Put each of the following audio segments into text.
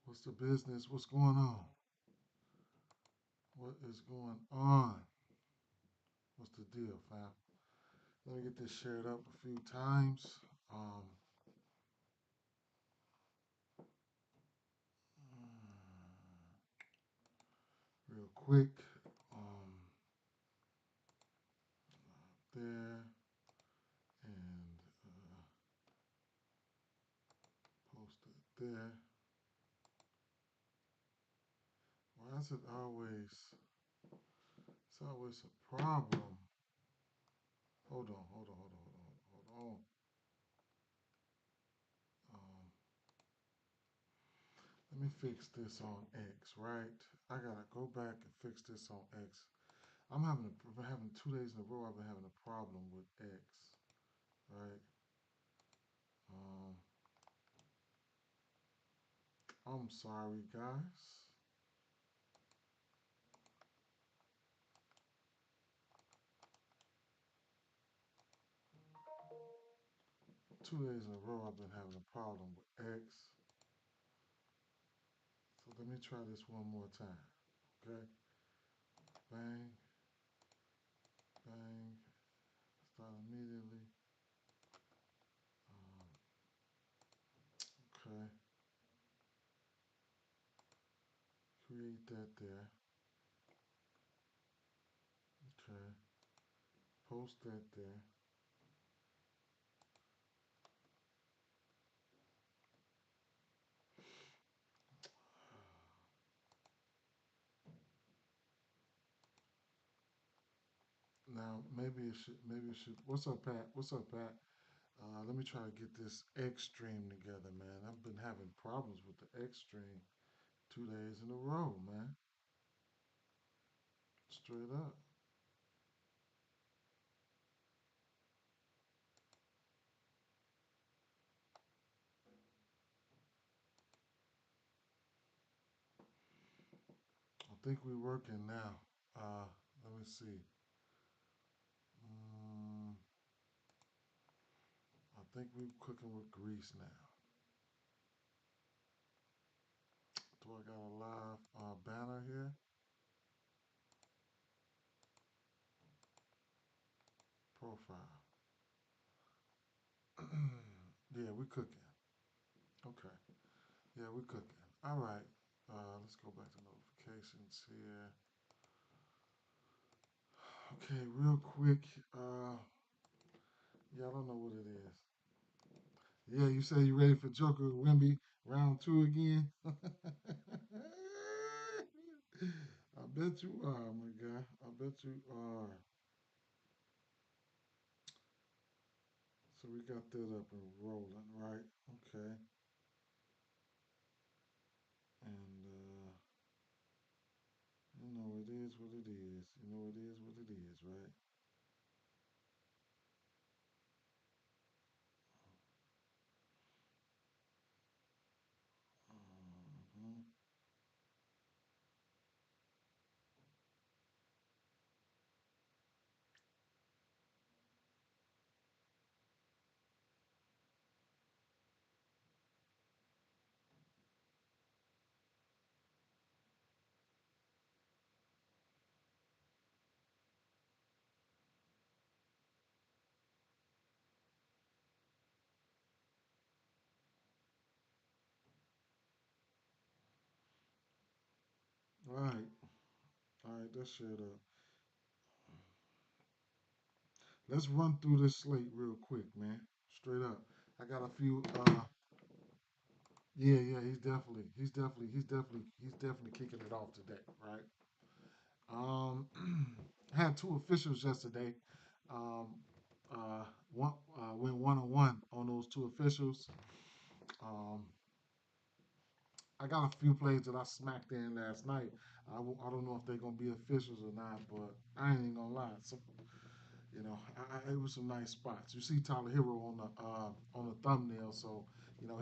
What's the business? What's going on? What is going on? What's the deal, fam? Let me get this shared up a few times. Um, real quick. Um, there and post it there. Why is it always? It's always a problem. Hold on, hold on, hold on, hold on, hold on. Um, Let me fix this on X, right? I gotta go back and fix this on X. Been having 2 days in a row. I've been having a problem with X, right? Um, I'm sorry, guys. 2 days in a row, I've been having a problem with X. So let me try this one more time. Okay, bang, bang. Start immediately. Um, okay, create that there. Okay, post that there. Now maybe it should. Maybe it should. What's up, Pat? What's up, Pat? Let me try to get this X stream together, man. I've been having problems with the X stream 2 days in a row, man. Straight up. I think we're working now. Uh, Let me see. Mm, I think we're cooking with grease now. Do I got a live banner here? Profile. Yeah, we're cooking. Okay. Yeah, we're cooking. All right. Let's go back to notifications here. Okay, real quick. Yeah, I don't know what it is. Yeah, you say you ready for Joker Wimby round two again? I bet you are, my guy. I bet you are. So we got that up and rolling, right? Okay. And you know it is what it is. You know it is what it is, right? Hmm. All right. All right, that's shut up. Let's run through this slate real quick, man. Straight up. I got a few yeah, yeah, he's definitely kicking it off today, right? Um, had two officials yesterday. Um, one went 1-on-1 on those two officials. Um, I got a few plays that I smacked in last night. I don't know if they're gonna be officials or not, but I ain't gonna lie. So, it was some nice spots. You see Tyler Hero on the thumbnail, so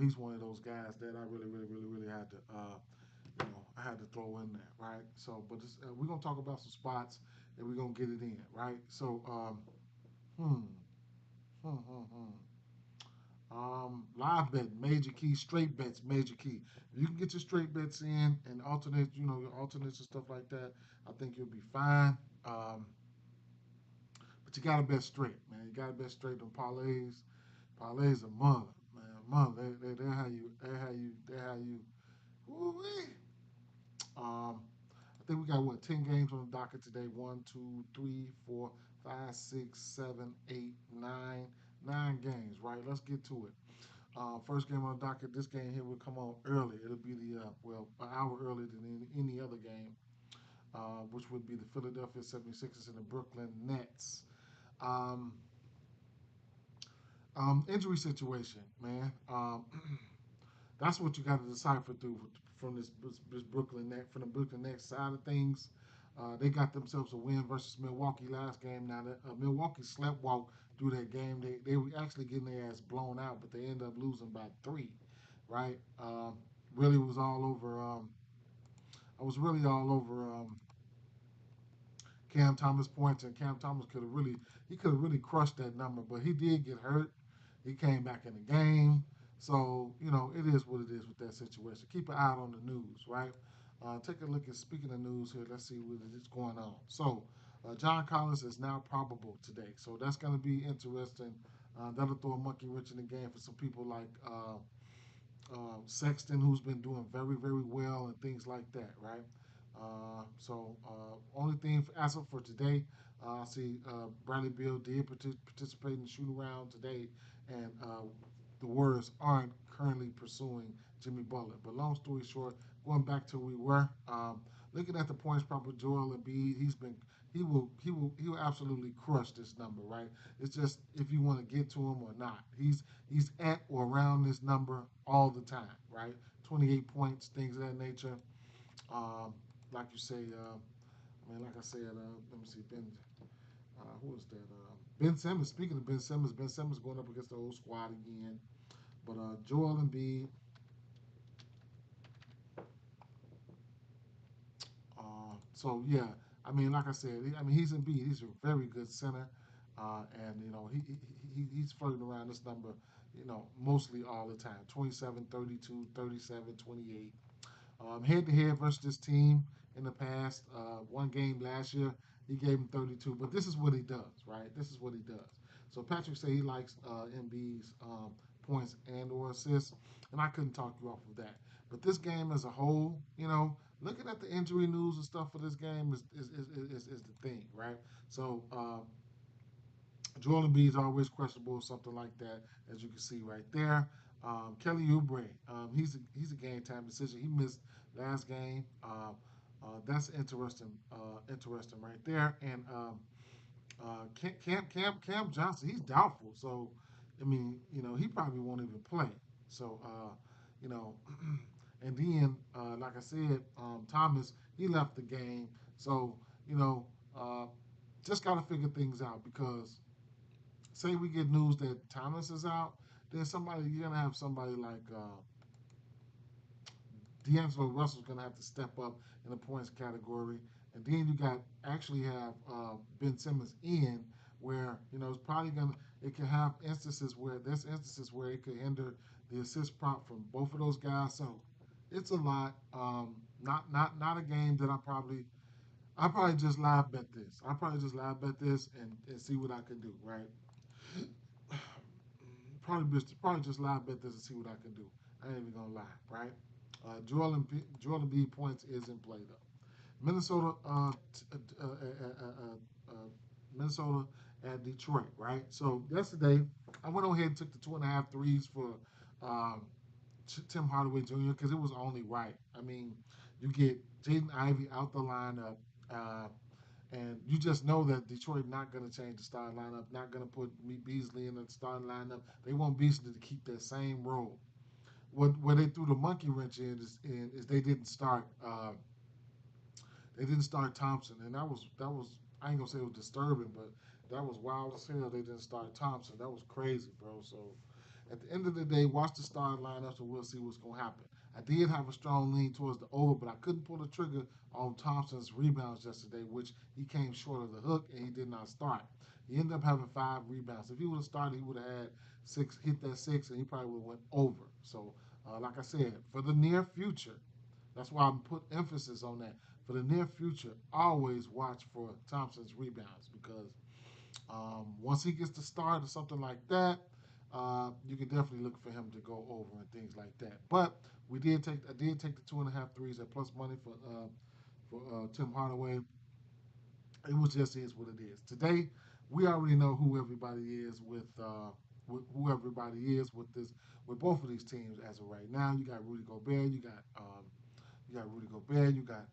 he's one of those guys that I really, really, really, really had to I had to throw in there, right? So, but we're gonna talk about some spots and we're gonna get it in, right? So, hmm, hmm, hmm, hmm. Live bet, major key. Straight bets, major key. If you can get your straight bets in and alternate, your alternates and stuff like that, I think you'll be fine. But you gotta bet straight, man. You gotta bet straight on parlays. Parlays are mother, man. Mother. They're how you. They're how you. They're how you. Woo-wee. I think we got what 10 games on the docket today. One, two, three, four, five, six, seven, eight, nine. 9 games, right? Let's get to it. First game on the docket. This game here will come on early. It'll be the an hour earlier than any other game, which would be the Philadelphia 76ers and the Brooklyn Nets. Um, Injury situation, man. That's what you got to decipher through from this Brooklyn Net from the Brooklyn Nets side of things. They got themselves a win versus Milwaukee last game. Now that Milwaukee sleptwalked through that game, they were actually getting their ass blown out, but they ended up losing by 3. Right? Really was all over. I was really all over Cam Thomas points, and Cam Thomas could have really crushed that number, but he did get hurt. He came back in the game, so it is what it is with that situation. Keep an eye out on the news, right? Take a look at speaking of news here. Let's see what is going on. So, John Collins is now probable today, so that's going to be interesting. That'll throw a monkey wrench in the game for some people like Sexton, who's been doing very, very well, and things like that, right? Only thing as of for today, I see Bradley Beal did participate in the shoot around today, and the Warriors aren't currently pursuing Jimmy Butler. But long story short, going back to where we were, looking at the points proper, Joel Embiid, he will absolutely crush this number, right? It's just if you want to get to him or not. He's at or around this number all the time, right? 28 points, things of that nature. Um, like you say, like I said, let me see, who is that? Ben Simmons. Speaking of Ben Simmons going up against the old squad again. But Joel Embiid, so yeah, like I said, he's Embiid. He's a very good center, and he's floating around this number, mostly all the time. 27, 32, 37, 28. Head to head versus this team in the past, one game last year, he gave him 32. But this is what he does, right? This is what he does. So Patrick said he likes Embiid's points and or assists, and I couldn't talk you off of that. But this game as a whole, looking at the injury news and stuff for this game is the thing, right? So Joel Embiid is always questionable or something like that, as you can see right there. Kelly Oubre, he's a game time decision. He missed last game. That's interesting right there. And Cam Johnson, he's doubtful. So, he probably won't even play. So, you know, and then like I said, Thomas, he left the game. So, you know, uh, just got to figure things out because say we get news that Thomas is out, then you're gonna have somebody like D'Angelo Russell's gonna have to step up in the points category, and then you got actually have Ben Simmons in where it's probably gonna it can have instances where it could hinder the assist prop from both of those guys. So it's a lot. Not a game that I probably just live bet this. I probably just live bet this and see what I can do. Right. Probably just live bet this and see what I can do. I ain't even gonna lie, right? Joel Embiid points is in play though. Minnesota, Minnesota at Detroit, right? So yesterday, I went ahead and took the 2.5 threes for um, Tim Hardaway Jr. because it was only right. You get Jaden Ivey out the lineup. Uh, and you just know that Detroit not going to change the starting lineup, not going to put Beasley in the starting lineup. They want Beasley to keep that same role. What they threw the monkey wrench in is they didn't start Thompson, and that was I ain't gonna say it was disturbing, but that was wild as hell. They didn't start Thompson. That was crazy, bro. So at the end of the day, watch the starting lineup, and we'll see what's gonna happen. I did have a strong lean towards the over, but I couldn't pull the trigger on Thompson's rebounds yesterday, which he came short of the hook and he did not start. He ended up having 5 rebounds. If he would have started, he would have had six, hit that six, and he probably would have went over. So, like I said, for the near future, that's why I'm put emphasis on that. For the near future, always watch for Thompson's rebounds because once he gets to start or something like that, you can definitely look for him to go over and things like that. But I did take the 2.5 threes at plus money for Tim Hardaway. It was just is what it is. Today, we already know who everybody is with who everybody is with this with both of these teams as of right now. You got Rudy Gobert, you got Rudy Gobert, you got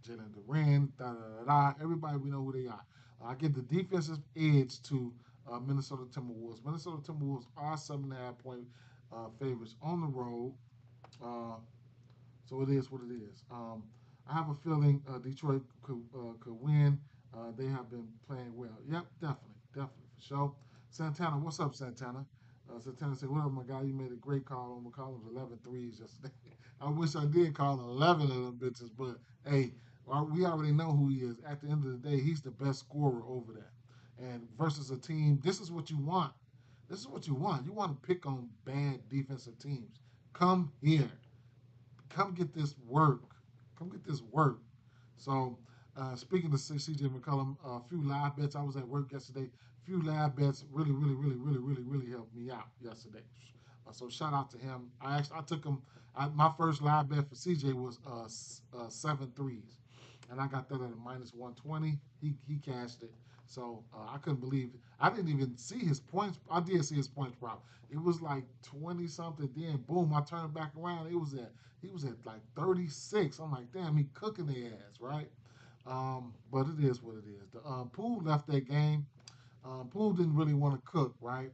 Jalen Duran, da da da da. Everybody we know who they are. I give the defensive edge to Minnesota Timberwolves. Minnesota Timberwolves are 7.5 point favorites on the road. Uh, so it is what it is. I have a feeling Detroit could win. They have been playing well. Yep, definitely for sure. Santana, what's up, Santana? Santana said, "What up, my guy? You made a great call on McCollum's 11 threes yesterday. I wish I did call 11 of them bitches, but hey, we already know who he is. At the end of the day, he's the best scorer over there. And versus a team, this is what you want. This is what you want. You want to pick on bad defensive teams. Come here. Come get this work. Come get this work. So, speaking of CJ McCollum, a few live bets. I was at work yesterday. A few live bets really helped me out yesterday. So shout out to him. I took him. My first live bet for CJ was 7 threes, and I got that at a minus 120. He cashed it. So I couldn't believe it. I didn't even see his points. I did see his points prop. It was like 20 something. Then boom, I turned back around. He was at like 36. I'm like, damn, he cooking their ass, right? But it is what it is. The Poole left that game. Poole didn't really want to cook, right?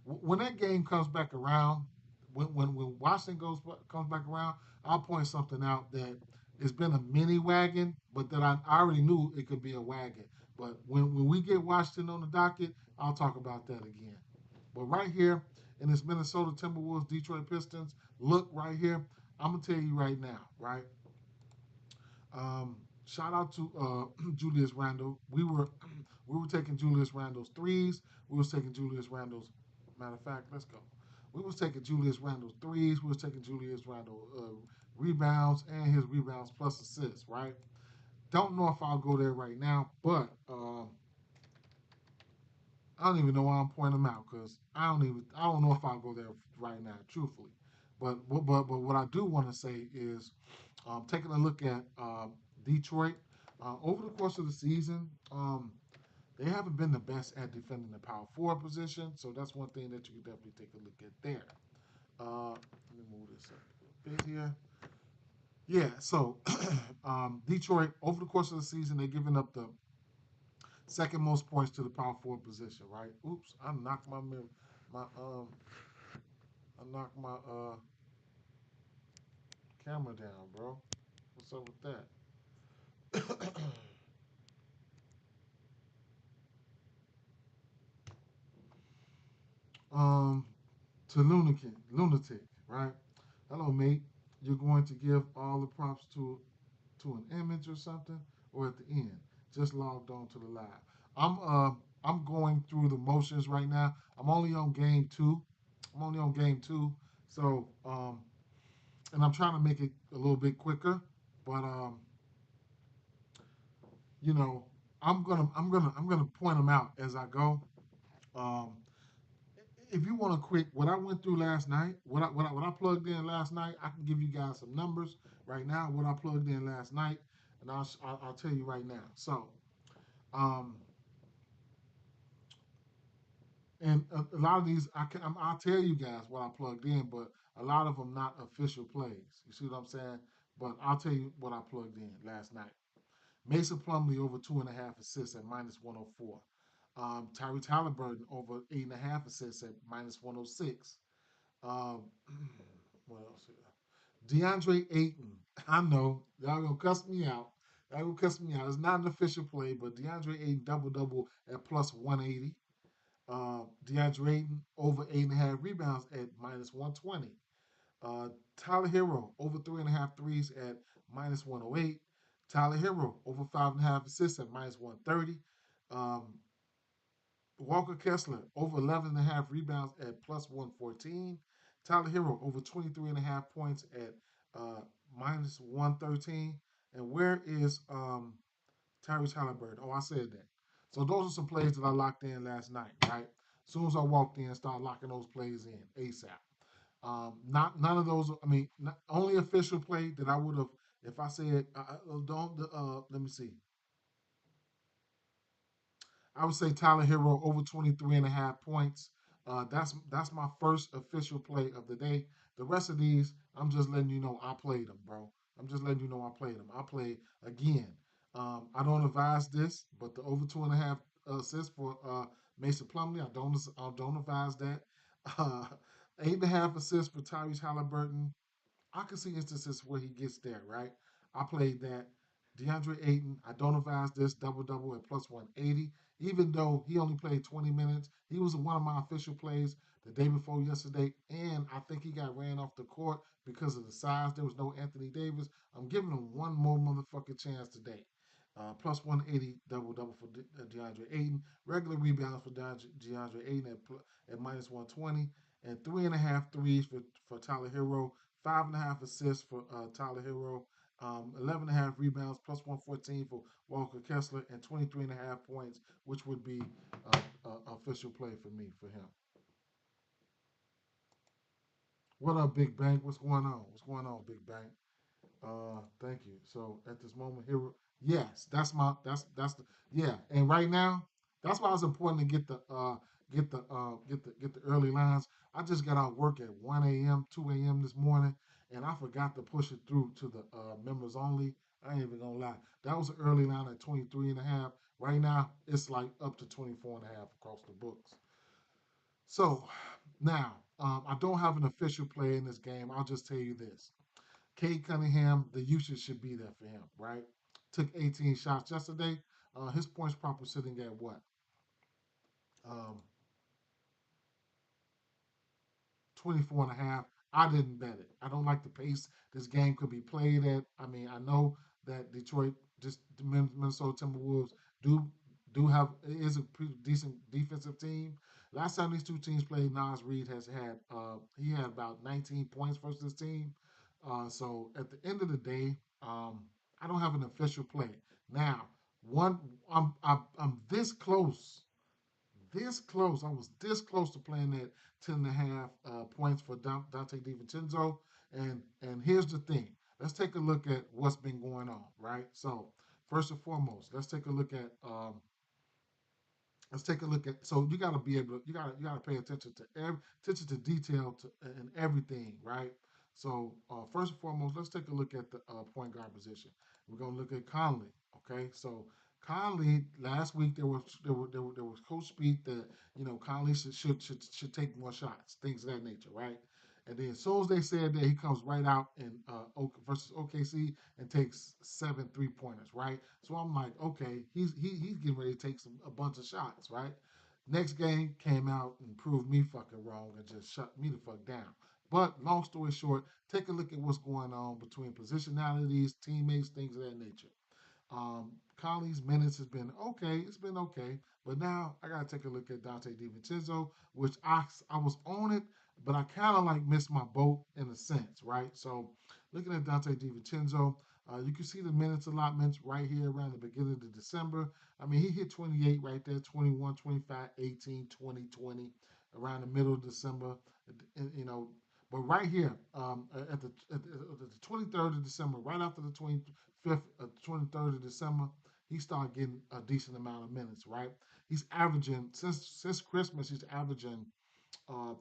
When that game comes back around, when Washington comes back around, I'll point something out that it's been a mini wagon, but that I already knew it could be a wagon. But when we get Washington on the docket, I'll talk about that again. But right here in this Minnesota Timberwolves Detroit Pistons look right here, I'm gonna tell you right now, right? Shout out to Julius Randle. We were taking Julius Randle's threes. We was taking Julius Randle's. Matter of fact, let's go. We was taking Julius Randle's threes. We was taking Julius Randle rebounds and his rebounds plus assists. Right. Don't know if I'll go there right now, but I don't even know why I'm pointing them out because I don't know if I'll go there right now, truthfully. But what I do want to say is taking a look at Detroit over the course of the season. They haven't been the best at defending the power forward position, so that's one thing that you can definitely take a look at there. Let me move this up a bit here. Yeah, so Detroit over the course of the season they're giving up the second most points to the power forward position, right? Oops, my I knocked my camera down, bro. What's up with that? um, to lunatic, right? Hello, mate. You're going to give all the props to an image or something, or at the end. Just logged on to the live. I'm uh I'm going through the motions right now. I'm only on game two. I'm only on game two. So and I'm trying to make it a little bit quicker, but you know, I'm gonna point them out as I go. Um, if you want to quick, what I went through last night, what I plugged in last night, I can give you guys some numbers right now. What I plugged in last night, and I'll tell you right now. So, um, and a lot of these, I'll tell you guys what I plugged in, but a lot of them not official plays. You see what I'm saying? But I'll tell you what I plugged in last night. Mason Plumlee over 2.5 assists at minus 104. Tyrese Halliburton over 8.5 assists at minus 106. Um, what else? DeAndre Ayton. I know y'all gonna cuss me out. Y'all gonna cuss me out. It's not an official play, but DeAndre Ayton double at plus 180. DeAndre Ayton over 8.5 rebounds at minus 120. Uh, Tyler Hero over 3.5 threes at minus 108. Tyler Hero over 5.5 assists at minus 130. Um, Walker Kessler over 11.5 rebounds at plus 114. Tyler Hero over 23.5 points at minus 113. And where is Tyrese Halliburton? Oh, I said that. So those are some plays that I locked in last night, right? As soon as I walked in, start locking those plays in ASAP. Not none of those. I mean, not, only official play that I would have if I said don't. Let me see. I would say Tyler Hero over 23.5 points. That's my first official play of the day. The rest of these, I'm just letting you know I played them, bro. I'm just letting you know I played them. I played again. I don't advise this, but the over 2.5 assists for Mason Plumlee, I don't advise that. Uh, 8.5 assists for Tyrese Halliburton. I can see instances where he gets there, right? I played that. DeAndre Ayton, I don't advise this double double at plus 180. Even though he only played 20 minutes, he was one of my official plays the day before yesterday, and I think he got ran off the court because of the size. There was no Anthony Davis. I'm giving him one more motherfucking chance today. Plus 180 double double for DeAndre Ayton. Regular rebounds for DeAndre Ayton at minus 120, and 3.5 threes for Tyler Hero. 5.5 assists for Tyler Hero. 11.5 rebounds, plus 114 for Walker Kessler, and 23.5 points, which would be official play for me for him. What up, Big Bang? What's going on? What's going on, Big Bang? Thank you. So at this moment here, yes, that's the yeah. And right now, that's why it's important to get the early lines. I just got out work at 1 a.m., 2 a.m. this morning, and I forgot to push it through to the members only. I ain't even gonna lie. That was an early line at 23.5. Right now, it's like up to 24.5 across the books. So now, I don't have an official play in this game. I'll just tell you this. Cade Cunningham, the usage should be there for him, right? Took 18 shots yesterday. His points prop was sitting at what? Um, 24 and a half. I didn't bet it. I don't like the pace this game could be played at. I mean, I know that Detroit, just the Minnesota Timberwolves, do do have is a pretty decent defensive team. Last time these two teams played, Nas Reed has had he had about 19 points versus this team. So at the end of the day, I don't have an official play now. One, I'm this close. I was this close to playing that 10.5 points for Dante DiVincenzo. And here's the thing. Let's take a look at what's been going on, right? So first and foremost, let's take a look at. So you got to be able to you got to pay attention to attention to detail and everything, right? So first and foremost, let's take a look at the point guard position. We're gonna look at Conley. Okay, so Conley last week there was coach speak that Conley should take more shots, things of that nature, right? And then as soon as they said that, he comes right out in versus OKC and takes 7 3-pointers, right? So I'm like, okay, he's getting ready to take a bunch of shots, right? Next game came out and proved me fucking wrong and just shut me the fuck down. But long story short, take a look at what's going on between positionalities, teammates, things of that nature. Conley's minutes has been okay. It's been okay. But now I got to take a look at Dante DiVincenzo, which I was on it, but I kind of like missed my boat in a sense, right? So looking at Dante DiVincenzo, you can see the minutes allotments right here around the beginning of December. I mean, he hit 28 right there, 21, 25, 18, 20, 20, around the middle of December. You know, but right here, at the 23rd of December, right after the 25th, 23rd of December, he started getting a decent amount of minutes. Right, he's averaging since Christmas, he's averaging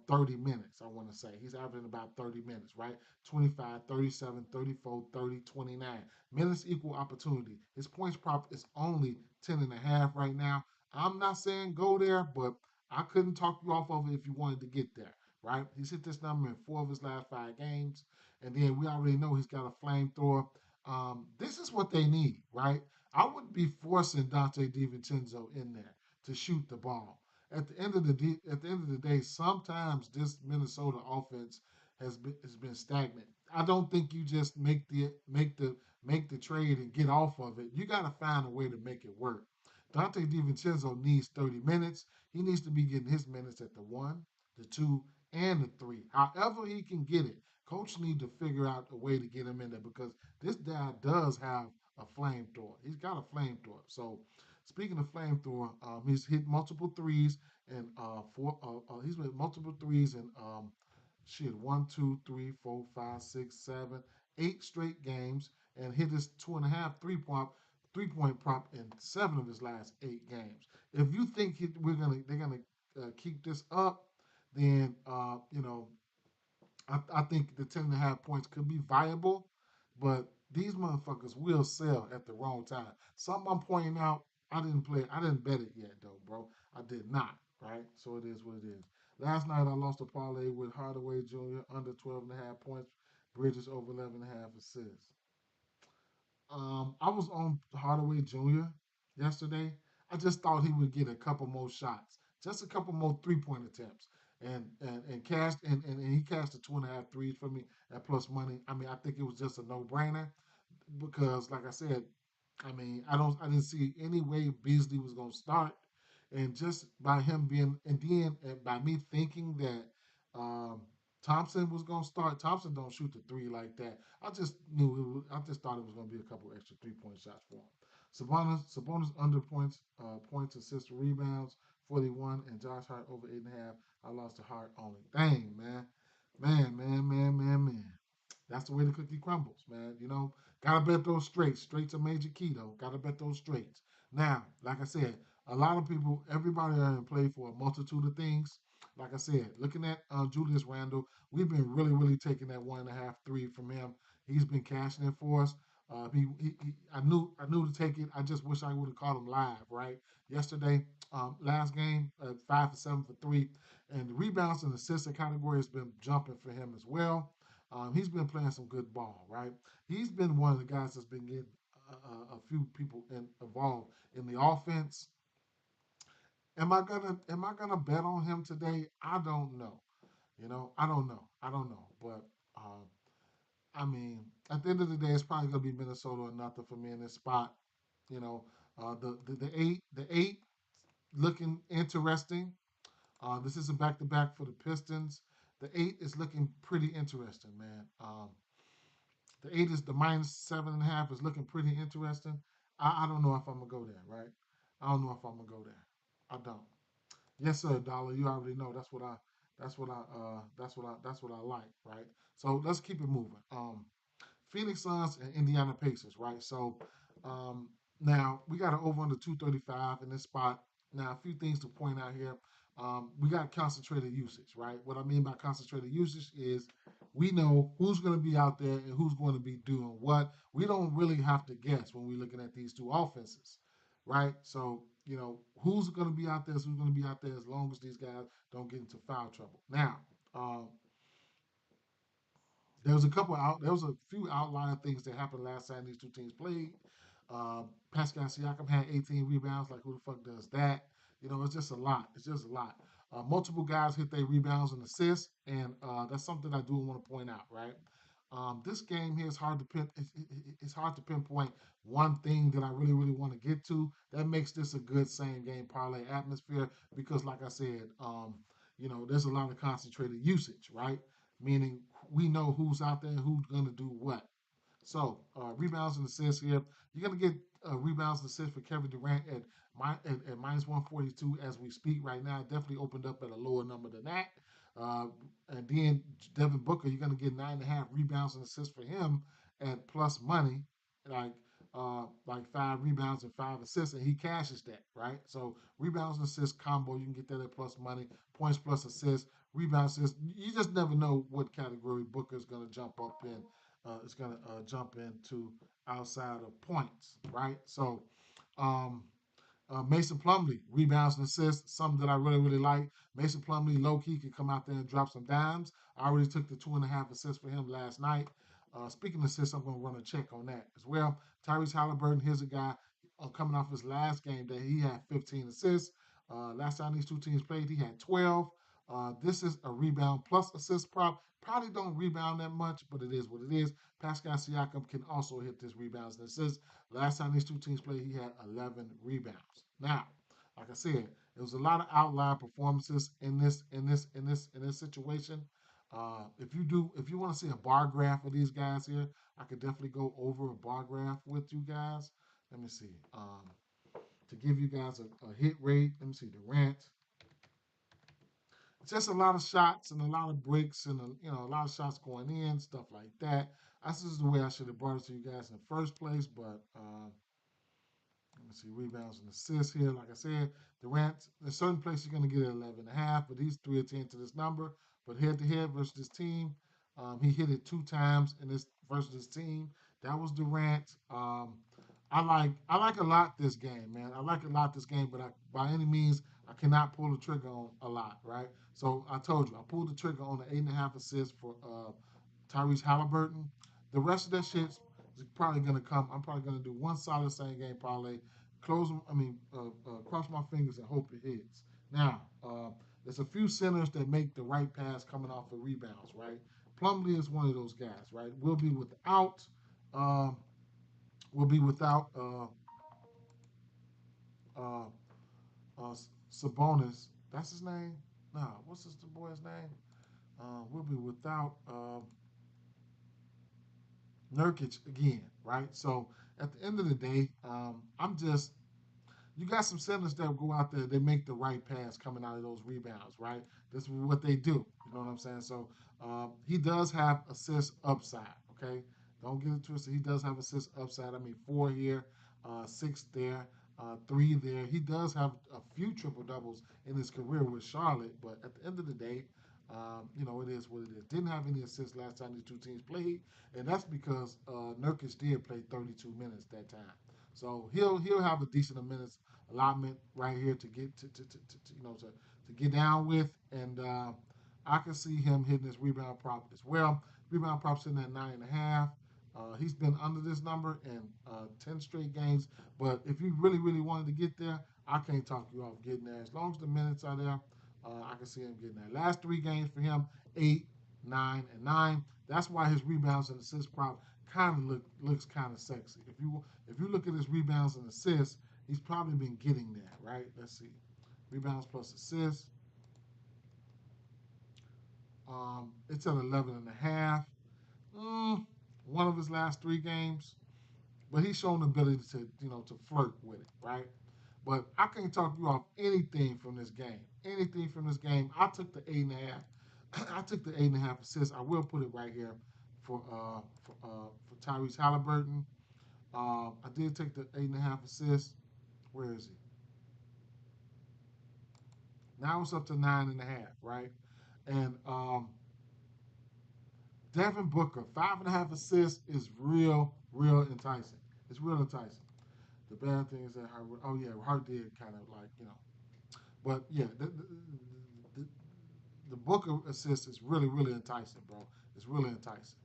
30 minutes, I want to say. He's averaging about 30 minutes, right? 25, 37, 34, 30, 29. Minutes equal opportunity. His points prop is only 10 and a half right now. I'm not saying go there, but I couldn't talk you off of it if you wanted to get there, right? He's hit this number in 4 of his last 5 games. And then we already know he's got a flamethrower. This is what they need, right? I wouldn't be forcing Dante DiVincenzo in there to shoot the ball. At the end of the day, sometimes this Minnesota offense has been stagnant. I don't think you just make the trade and get off of it. You got to find a way to make it work. Dante DiVincenzo needs 30 minutes. He needs to be getting his minutes at the 1, the 2, and the 3. However he can get it. Coach need to figure out a way to get him in there because this guy does have a flamethrower. He's got a flamethrower. So speaking of flamethrower, he's hit multiple threes and he's made multiple threes and shit, one, two, three, four, five, six, seven, 8 straight games, and hit his 2.5 3 point prop in 7 of his last 8 games. If you think they're gonna keep this up, then I think the 10.5 points could be viable, but these motherfuckers will sell at the wrong time. Something I'm pointing out, I didn't bet it yet though, bro. I did not, right? So it is what it is. Last night I lost a parlay with Hardaway Jr. under 12.5 points, Bridges over 11.5 assists. I was on Hardaway Jr. yesterday. I just thought he would get a couple more shots, just a couple more 3 point attempts, and cashed and he cashed the 2.5 threes for me at plus money. I mean, I think it was just a no brainer because, like I said, I mean, I didn't see any way Beasley was going to start, and just by him being, and then by me thinking that um, Thompson was going to start. Thompson don't shoot the three like that. I just thought it was going to be a couple extra 3 point shots for him. Sabonis under points, assists, rebounds, 41, and Josh Hart over 8.5. I lost to Hart only. Dang, man. That's the way the cookie crumbles, man. Gotta bet those straights. Straights are major key though. Gotta bet those straights. Now, like I said, a lot of people, everybody are in play for a multitude of things. Like I said, looking at Julius Randle, we've been really taking that 1.5 3 from him. He's been cashing it for us. I knew to take it. I just wish I would have caught him live, right? Yesterday, last game, 5 for 7 for 3, and the rebounds and assists category has been jumping for him as well. He's been playing some good ball, right? He's been one of the guys that's been getting a few people involved in the offense. Am I gonna bet on him today? I don't know. I don't know. But I mean, at the end of the day, it's probably gonna be Minnesota or nothing for me in this spot. You know, the eight looking interesting. This is a back to back for the Pistons. The 8 is looking pretty interesting, man. The 8 is the -7.5 is looking pretty interesting. I don't know if I'm gonna go there, right? I don't know if I'm gonna go there. I don't. Yes, sir, Dollar. You already know that's what I like, right? So let's keep it moving. Phoenix Suns and Indiana Pacers, right? So um, now we got an over under 235 in this spot. Now, a few things to point out here. We got concentrated usage, right? What I mean by concentrated usage is we know who's going to be out there and who's going to be doing what. We don't really have to guess when we're looking at these two offenses, right? So, who's going to be out there, who's going to be out there as long as these guys don't get into foul trouble. Now, um, there was a few outlier things that happened last time these two teams played. Pascal Siakam had 18 rebounds. Like, who the fuck does that? It's just a lot. It's just a lot. Multiple guys hit their rebounds and assists, and that's something I do want to point out, right? This game here is hard to it's hard to pinpoint one thing that I really want to get to. That makes this a good same game parlay atmosphere because, like I said, there's a lot of concentrated usage, right? Meaning we know who's out there and who's going to do what. So rebounds and assists here. You're going to get rebounds and assists for Kevin Durant at minus 142 as we speak right now. Definitely opened up at a lower number than that. Uh, and then Devin Booker, you're going to get 9.5 rebounds and assists for him at plus money, like like 5 rebounds and 5 assists, and he cashes that, right? So rebounds and assists combo, you can get that at plus money. Points plus assists, rebounds, assists. You just never know what category Booker is going to jump up in. Is going to jump into outside of points, right? So um, Mason Plumlee, rebounds and assists, something that I really like. Mason Plumlee, low key, can come out there and drop some dimes. I already took the 2.5 assists for him last night. Speaking of assists, I'm going to run a check on that as well. Tyrese Halliburton, here's a guy coming off his last game that he had 15 assists. Last time these two teams played, he had 12. This is a rebound plus assist prop. Probably don't rebound that much, but it is what it is. Pascal Siakam can also hit this rebounds and assists. Last time these two teams played, he had 11 rebounds. Now, like I said, there was a lot of outlier performances in this situation. If you want to see a bar graph of these guys here, I could definitely go over a bar graph with you guys. Let me see. To give you guys a hit rate, let me see. Durant, just a lot of shots and a lot of breaks and a lot of shots going in, stuff like that. This is the way I should have brought it to you guys in the first place, but let me see, rebounds and assists here. Like I said, Durant, there's certain places you're going to get at 11.5, but these three are 10 to this number. But head to head versus this team, he hit it 2 times in this versus this team. That was Durant. I like a lot this game, man. I like a lot this game, but by any means, I cannot pull the trigger on a lot, right? So I told you, I pulled the trigger on the 8.5 assists for Tyrese Halliburton. The rest of that shit's probably gonna come. I'm probably gonna do one solid same game parlay. Cross my fingers and hope it hits. Now, there's a few centers that make the right pass coming off of rebounds, right? Plumlee is one of those guys, right? Um, we'll be without uh, Sabonis. That's his name. Nah, what's this the boy's name? We'll be without Nurkic again, right? So at the end of the day, you got some centers that go out there, they make the right pass coming out of those rebounds, right? This is what they do. You know what I'm saying? So he does have assist upside, okay? Don't get it twisted. He does have assist upside. I mean, 4 here, 6 there, 3 there. He does have a few triple doubles in his career with Charlotte, but at the end of the day, it is what it is. Didn't have any assists last time these two teams played, and that's because Nurkic did play 32 minutes that time. So he'll have a decent minutes allotment right here to get to get down with, and I can see him hitting his rebound prop as well. Rebound prop sitting at 9.5. He's been under this number in 10 straight games, but if you really wanted to get there, I can't talk you off getting there. As long as the minutes are there, I can see him getting there. Last 3 games for him, 8, 9, and 9. That's why his rebounds and assist prop kind of looks kind of sexy. If you look at his rebounds and assists, he's probably been getting that, right? Let's see. Rebounds plus assists. It's at 11.5. One of his last 3 games, but he's shown the ability to flirt with it, right? But I can't talk you off anything from this game. Anything from this game. I took the 8.5. I took the 8.5 assists. I will put it right here for Tyrese Halliburton. I did take the 8.5 assists. Where is he? Now it's up to 9.5, right? And Devin Booker, 5.5 assists is real enticing. It's real enticing. The bad thing is that Hart did kind of but yeah, the Booker assist is really enticing, bro. It's really enticing.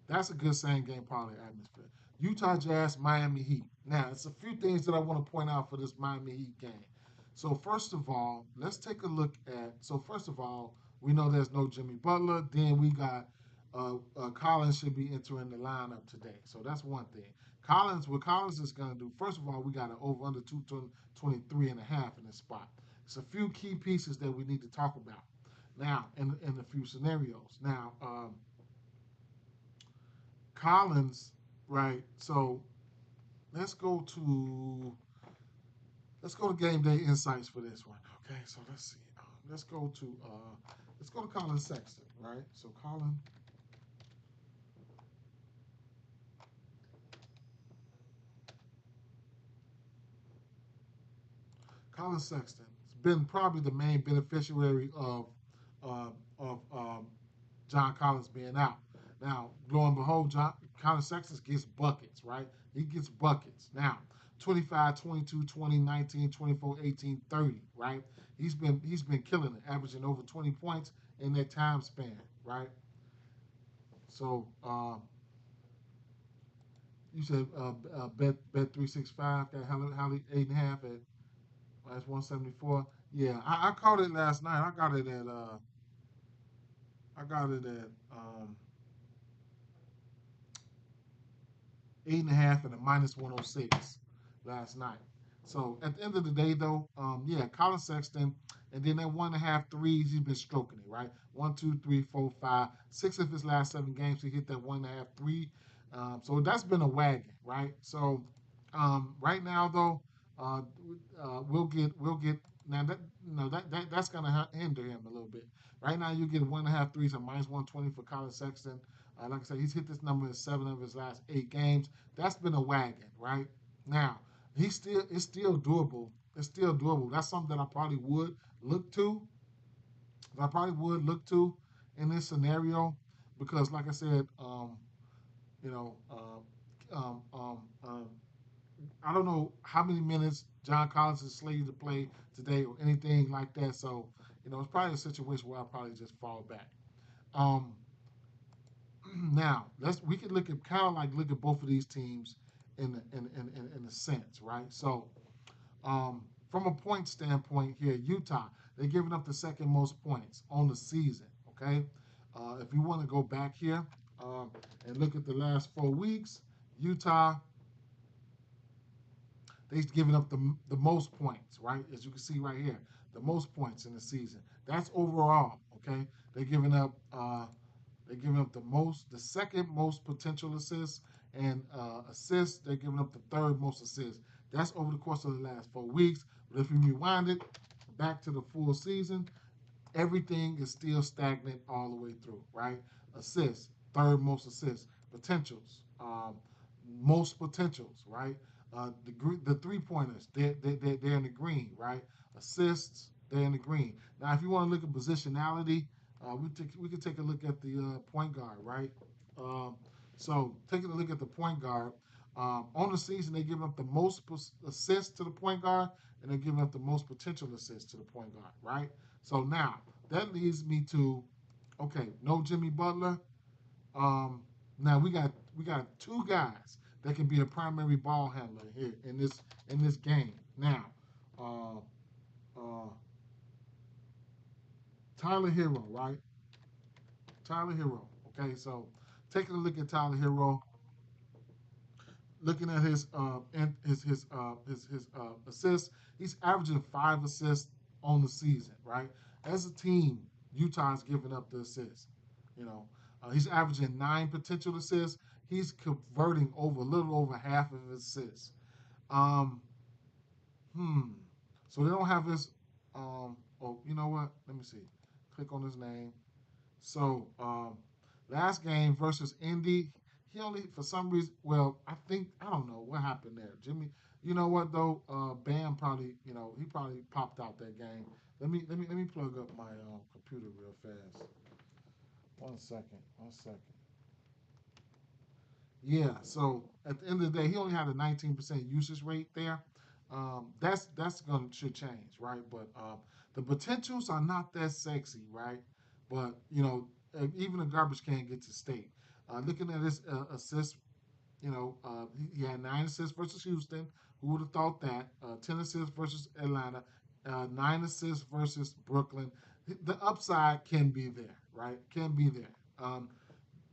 That's a good same game parlay atmosphere. Utah Jazz, Miami Heat. Now, it's a few things that I want to point out for this Miami Heat game. So first of all, let's take a look at. So first of all, we know there's no Jimmy Butler. Then we got Collins should be entering the lineup today. So that's one thing. What Collins is going to do, first of all, we got an over under 223.5 in this spot. It's a few key pieces that we need to talk about now in a few scenarios. Now, Collins, right? So let's go to game day insights for this one. Okay, so let's see. Let's go to Colin Sexton, right? So Colin Sexton has been probably the main beneficiary uh, of John Collins being out. Now, lo and behold, Colin Sexton gets buckets, right? He gets buckets. Now, 25, 22, 20, 19, 24, 18, 30, right? He's been killing it, averaging over 20 points in that time span, right? So you said bet 365 got Holly 8.5 at minus 174. Yeah, I caught it last night. I got it at 8.5 and a minus 106 last night. So at the end of the day, though, yeah, Colin Sexton, and then that 1.5 threes, he's been stroking it, right? One, two, three, four, five, six of his last 7 games, he hit that 1.5 three. So that's been a wagon, right? So right now, though, uh, we'll get now that that's gonna hinder him a little bit. Right now, you get 1.5 threes at minus 120 for Colin Sexton. Like I said, he's hit this number in 7 of his last 8 games. That's been a wagon, right? Now, it's still doable. It's still doable. That's something that look to. I probably would look to in this scenario because, like I said, you know, I don't know how many minutes John Collins is slated to play today or anything like that. So, it's probably a situation where I probably just fall back. Um, Now we could look at look at both of these teams in a sense, right? So from a point standpoint here, Utah, they're giving up the second most points on the season. Okay, if you want to go back here and look at the last 4 weeks, Utah, they've given up the most points, right? As you can see right here, the most points in the season. That's overall. Okay, they're giving up. They're giving up the second most potential assists and assists. They're giving up the third most assists. That's over the course of the last 4 weeks. But if you rewind it back to the full season, everything is still stagnant all the way through, right? Assists, third most assists, potentials, most potentials, right? The 3 pointers, they're in the green, right? Assists, they're in the green. Now, if you want to look at positionality, we can take a look at the point guard, right? Um, so taking a look at the point guard, on the season they give up the most assists to the point guard, and they're giving up the most potential assists to the point guard, right? So now that leads me to, okay, no Jimmy Butler. Um, Now we got two guys that can be a primary ball handler here in this game. Now, uh, uh, Tyler Hero, right? Tyler Hero. Okay, so taking a look at Tyler Hero, looking at his assists, he's averaging 5 assists on the season, right? As a team, Utah's giving up the assists. You know, he's averaging 9 potential assists. He's converting over a little over half of his assists. Um, hmm. So they don't have his. Oh, you know what? Let me see. Click on his name. So last game versus Indy, he only for some reason. Well, I don't know what happened there. Jimmy, you know what though? Bam probably he probably popped out that game. Let me plug up my computer real fast. 1 second. 1 second. Yeah. So at the end of the day, he only had a 19% usage rate there. That's gonna should change, right? But the potentials are not that sexy, right? But even a garbage can gets a steak. Looking at his assists, he had 9 assists versus Houston. Who would have thought that? 10 assists versus Atlanta. 9 assists versus Brooklyn. The upside can be there, right? Can be there.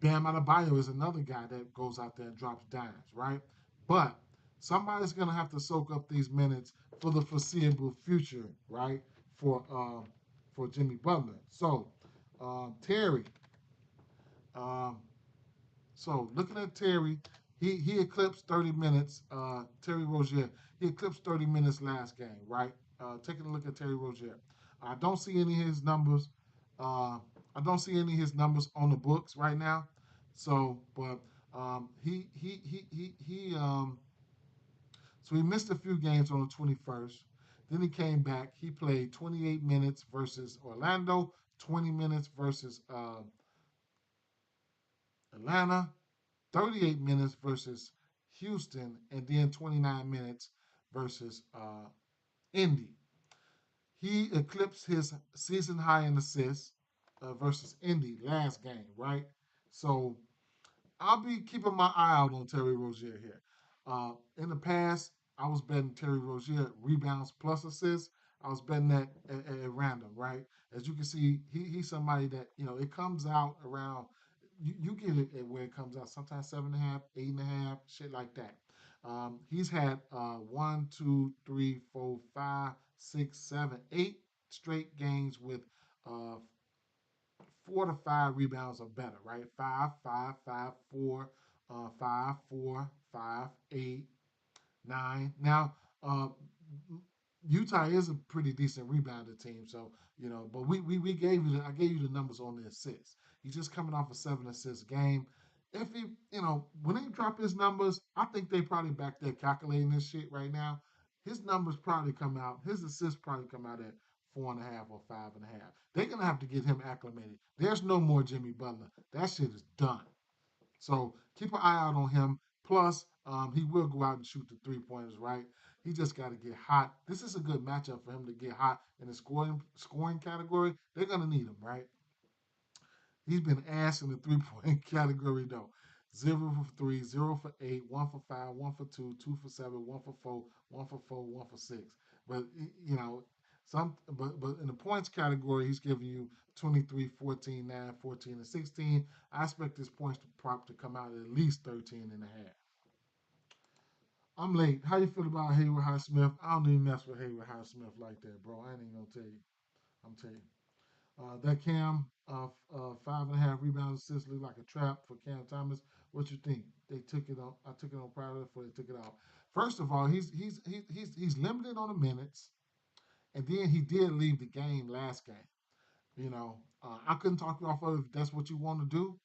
Bam Adebayo is another guy that goes out there and drops dimes, right? But somebody's gonna have to soak up these minutes for the foreseeable future, right? For Jimmy Butler. So Terry, um, so looking at Terry, he eclipsed 30 minutes. Terry Rozier, he eclipsed 30 minutes last game, right? Taking a look at Terry Rozier, I don't see any of his numbers. Uh, I don't see any of his numbers on the books right now. So, but he missed a few games on the 21st. Then he came back. He played 28 minutes versus Orlando, 20 minutes versus Atlanta, 38 minutes versus Houston, and then 29 minutes versus Indy. He eclipsed his season high in assists versus Indy last game, right? So I'll be keeping my eye out on Terry Rozier here. In the past, I was betting Terry Rozier rebounds plus assists. I was betting that at random, right? As you can see, he's somebody that it comes out around. You get it at where it comes out. Sometimes 7.5, 8.5, shit like that. He's had 8 straight games with uh, 4 to 5 rebounds or better, right? 5, 5, 5, 4, 5, 8, 9. Now, uh, Utah is a pretty decent rebounder team, so but we gave you I gave you the numbers on the assists. He's just coming off a 7 assist game. If he, when they drop his numbers, I think they probably back there calculating this shit right now. His numbers probably come out, his assists probably come out at 4.5 or 5.5. They're gonna have to get him acclimated. There's no more Jimmy Butler. That shit is done. So keep an eye out on him. Plus, he will go out and shoot the 3 pointers, right? He just got to get hot. This is a good matchup for him to get hot in the scoring category. They're gonna need him, right? He's been ass in the 3 point category though. 0 for 3, 0 for 8, 1 for 5, 1 for 2, 2 for 7, 1 for 4, 1 for 4, 1 for 6. But but in the points category, he's giving you 23, 14, 9, 14, and 16. I expect his points to prop to come out at least 13 and a half. I'm late. How you feel about Hayward Highsmith? I don't even mess with Hayward Highsmith like that, bro. I ain't even gonna tell you. I'm telling you. That Cam, 5.5 rebounds, assists look like a trap for Cam Thomas. What you think? They took it on. I took it on Pride before they took it out. First of all, he's limited on the minutes, and then he did leave the game last game. I couldn't talk you off of it if that's what you want to do,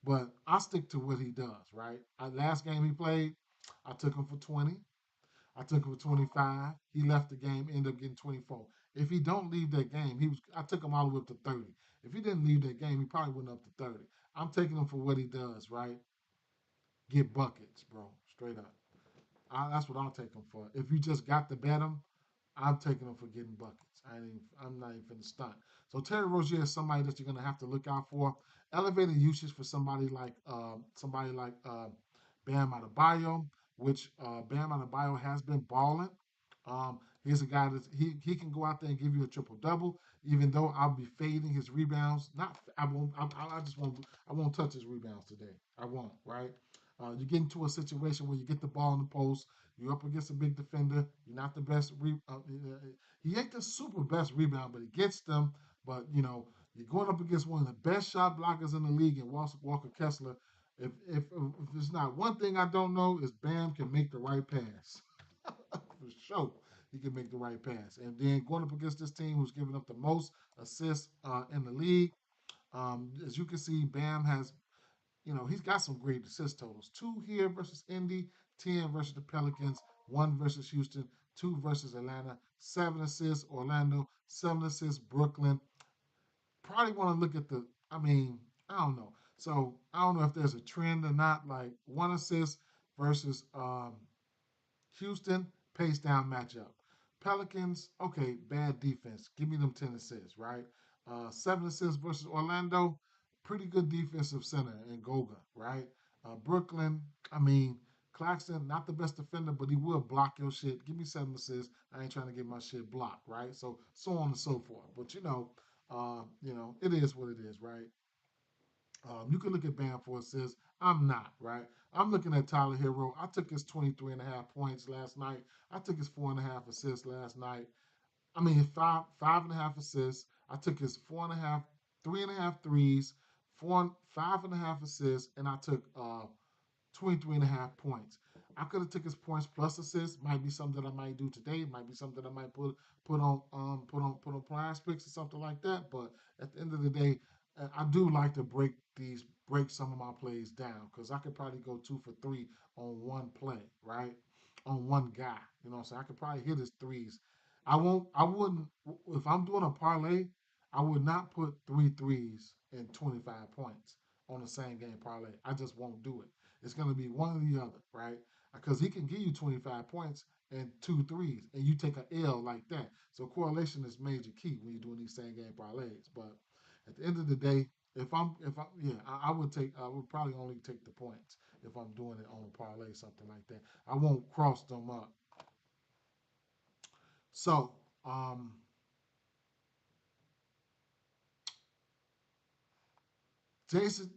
but I stick to what he does. Right. Last game he played, I took him for 20. I took him for 25. He left the game, ended up getting 24. If he don't leave that game, I took him all the way up to 30. If he didn't leave that game, he probably went up to 30. I'm taking him for what he does, right? Get buckets, bro. Straight up. That's what I'll take him for. If you just got to bet him, I'm taking him for getting buckets. I'm not even finna stunt. So Terry Rozier is somebody that you're gonna have to look out for. Elevated usage for somebody like Bam Adebayo, which Bam Adebayo has been balling. He's a guy that he can go out there and give you a triple double. Even though I'll be fading his rebounds, not I won't. I just won't. I won't touch his rebounds today. I won't. Right. You get into a situation where you get the ball in the post. You're up against a big defender. You're not the best. He ain't the super best rebound, but he gets them. But you're going up against one of the best shot blockers in the league, and Walker Kessler. If there's not one thing I don't know is Bam can make the right pass. For sure, he can make the right pass. And then going up against this team who's giving up the most assists in the league, as you can see, Bam has he's got some great assist totals. 2 here versus Indy, 10 versus the Pelicans, 1 versus Houston, 2 versus Atlanta, 7 assists Orlando, 7 assists Brooklyn. Probably want to look at I don't know. So I don't know if there's a trend or not. Like 1 assist versus Houston, pace down matchup. Pelicans, okay, bad defense. Give me them 10 assists, right? 7 assists versus Orlando, pretty good defensive center in Goga, right? Brooklyn, I mean, Claxton, not the best defender, but he will block your shit. Give me 7 assists. I ain't trying to get my shit blocked, right? So on and so forth. But it is what it is, right? You can look at Bam for assists. I'm not, right? I'm looking at Tyler Hero. I took his 23 and a half points last night. I took his 4.5 assists last night. I mean, five and a half assists. I took his 4.5, 3.5 threes, 5.5 assists, and I took 23 and a half points. I could have took his points plus assists. Might be something that I might do today. Might be something that I might put on prize picks or something like that. But at the end of the day, I do like to break some of my plays down because I could probably go 2 for 3 on one play, right? On one guy. So I could probably hit his threes. I wouldn't if I'm doing a parlay, I would not put 3 threes and 25 points on the same game parlay. I just won't do it. It's going to be one or the other, right? Because he can give you 25 points and 2 threes, and you take an L like that. So correlation is major key when you're doing these same game parlays. But at the end of the day, I would probably only take the points if I'm doing it on a parlay, something like that. I won't cross them up. So, Jason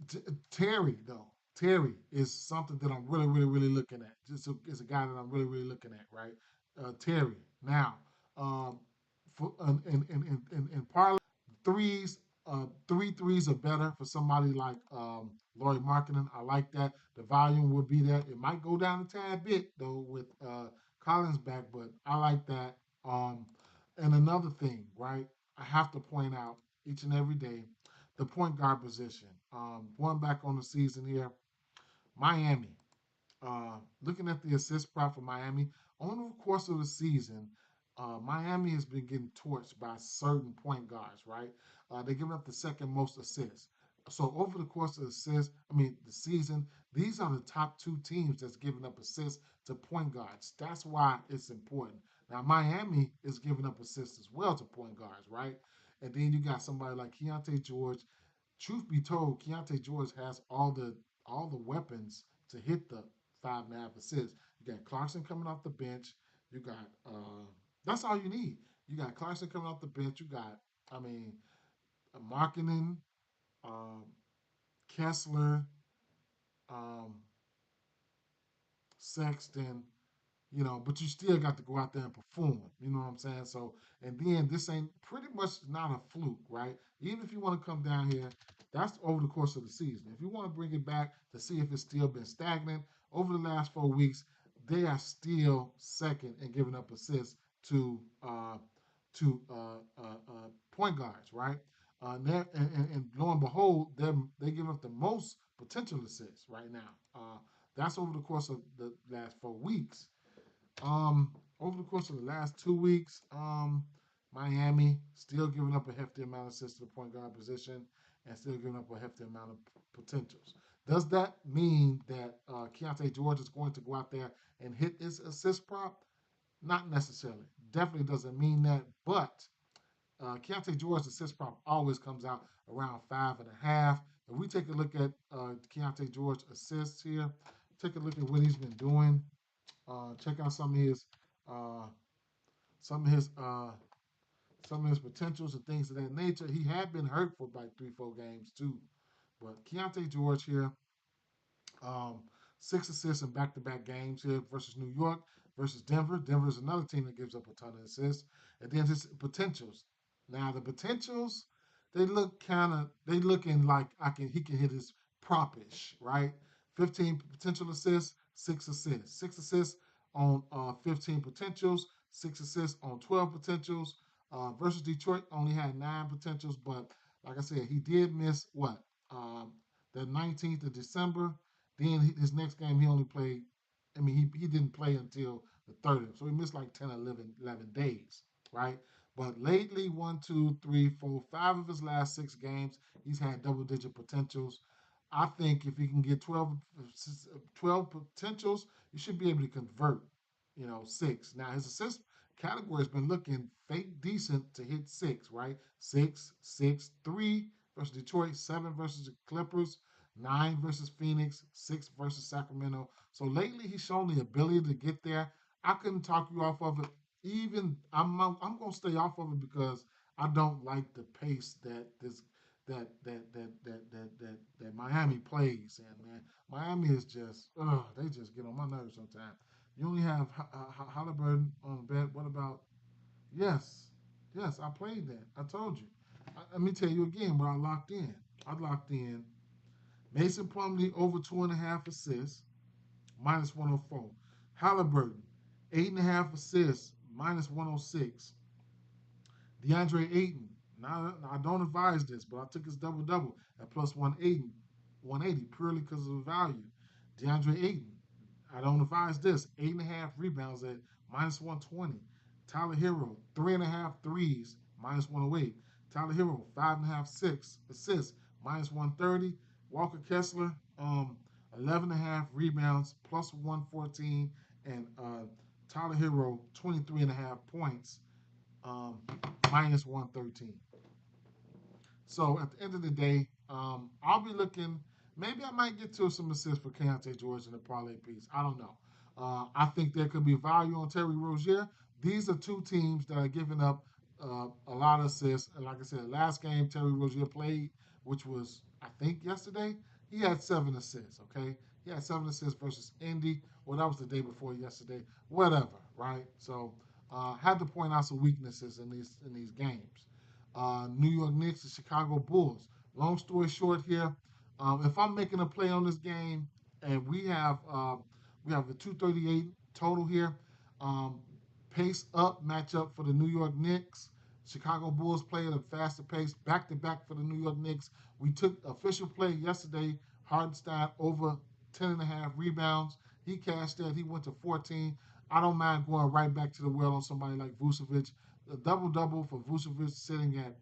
Terry though. Terry is something that I'm really, really, really looking at. Just is a guy that I'm really, really looking at, right? Terry. Now, um, for in parlay threes, three threes are better for somebody like Laurie Marketing. I like that. The volume would be there. It might go down a tad bit though with Collins back, but I like that. And another thing, right? I have to point out each and every day the point guard position. Going back on the season here, Miami. Looking at the assist prop for Miami, on the course of the season, Miami has been getting torched by certain point guards, right? They're giving up the second most assists. So over the course of the season, these are the top two teams that's giving up assists to point guards. That's why it's important. Now Miami is giving up assists as well to point guards, right? And then you got somebody like Keontae George. Truth be told, Keontae George has all the weapons to hit the 5.5 assists. You got Clarkson coming off the bench. You got that's all you need. You got Clarkson coming off the bench. You got, I mean, Markkinen, um, Kessler, um, Sexton, but you still got to go out there and perform. You know what I'm saying? So, and then this ain't pretty much not a fluke, right? Even if you want to come down here, that's over the course of the season. If you want to bring it back to see if it's still been stagnant over the last 4 weeks, they are still second in giving up assists to point guards, right? And lo and behold, they give up the most potential assists right now. That's over the course of the last 4 weeks. Over the course of the last 2 weeks, Miami still giving up a hefty amount of assists to the point guard position and still giving up a hefty amount of potentials. Does that mean that Keontae George is going to go out there and hit his assist prop? Not necessarily. Definitely doesn't mean that. But Keontae George's assist prop always comes out around 5.5. If we take a look at Keontae George assists here, take a look at what he's been doing. Check out uh, some of his some of his potentials and things of that nature. He had been hurt for like 3, 4 games too. But Keontae George here, um, 6 assists in back-to-back games here versus New York versus Denver. Denver is another team that gives up a ton of assists. And then his potentials. Now the potentials, they looking like he can hit his propish, right? 15 potential assists, 6 assists. 6 assists on 15 potentials, 6 assists on 12 potentials. Versus Detroit only had 9 potentials, but like I said, he did miss what? Um, the 19th of December. Then his next game, he only played, he didn't play until the 30th. So he missed like 10 or 11 days, right? But lately, one, two, three, four, 5 of his last 6 games, he's had double digit potentials. I think if he can get 12 potentials, you should be able to convert, 6. Now, his assist category has been looking fake decent to hit 6, right? 6, 6, 3 versus Detroit, 7 versus the Clippers, 9 versus Phoenix, 6 versus Sacramento. So lately, he's shown the ability to get there. I couldn't talk you off of it. Even I'm gonna stay off of it because I don't like the pace that Miami plays in. Man, Miami is just they just get on my nerves sometimes. You only have Halliburton on the bet. What about yes, yes? I played that. I told you. Let me tell you again what I locked in. I locked in Mason Plumlee over 2.5 assists, minus 104. Halliburton, 8.5 assists, minus 106. DeAndre Ayton, now I don't advise this, but I took his double double at plus 180 purely because of the value. DeAndre Ayton, I don't advise this, 8.5 rebounds at minus 120. Tyler Hero, 3.5 threes, minus 108. Tyler Hero, 5.5 6 assists, minus 130. Walker Kessler, 11.5 rebounds, plus 114, and Tyler Hero, 23.5 points, um, minus 113. So at the end of the day, I'll be looking. Maybe I might get to some assists for Keontae George in the parlay piece. I don't know. I think there could be value on Terry Rozier. These are two teams that are giving up a lot of assists. And like I said, last game Terry Rozier played, which was I think yesterday. He had 7 assists. Okay, he had 7 assists versus Indy. Well, that was the day before yesterday. Whatever, right? So had to point out some weaknesses in these games. New York Knicks and Chicago Bulls. Long story short here, if I'm making a play on this game and we have the 238 total here, um, pace up matchup for the New York Knicks. Chicago Bulls play at a faster pace, back to back for the New York Knicks. We took official play yesterday, Hardenstein over 10 and a half rebounds. He cashed that. He went to 14. I don't mind going right back to the well on somebody like Vucevic. The double double for Vucevic sitting at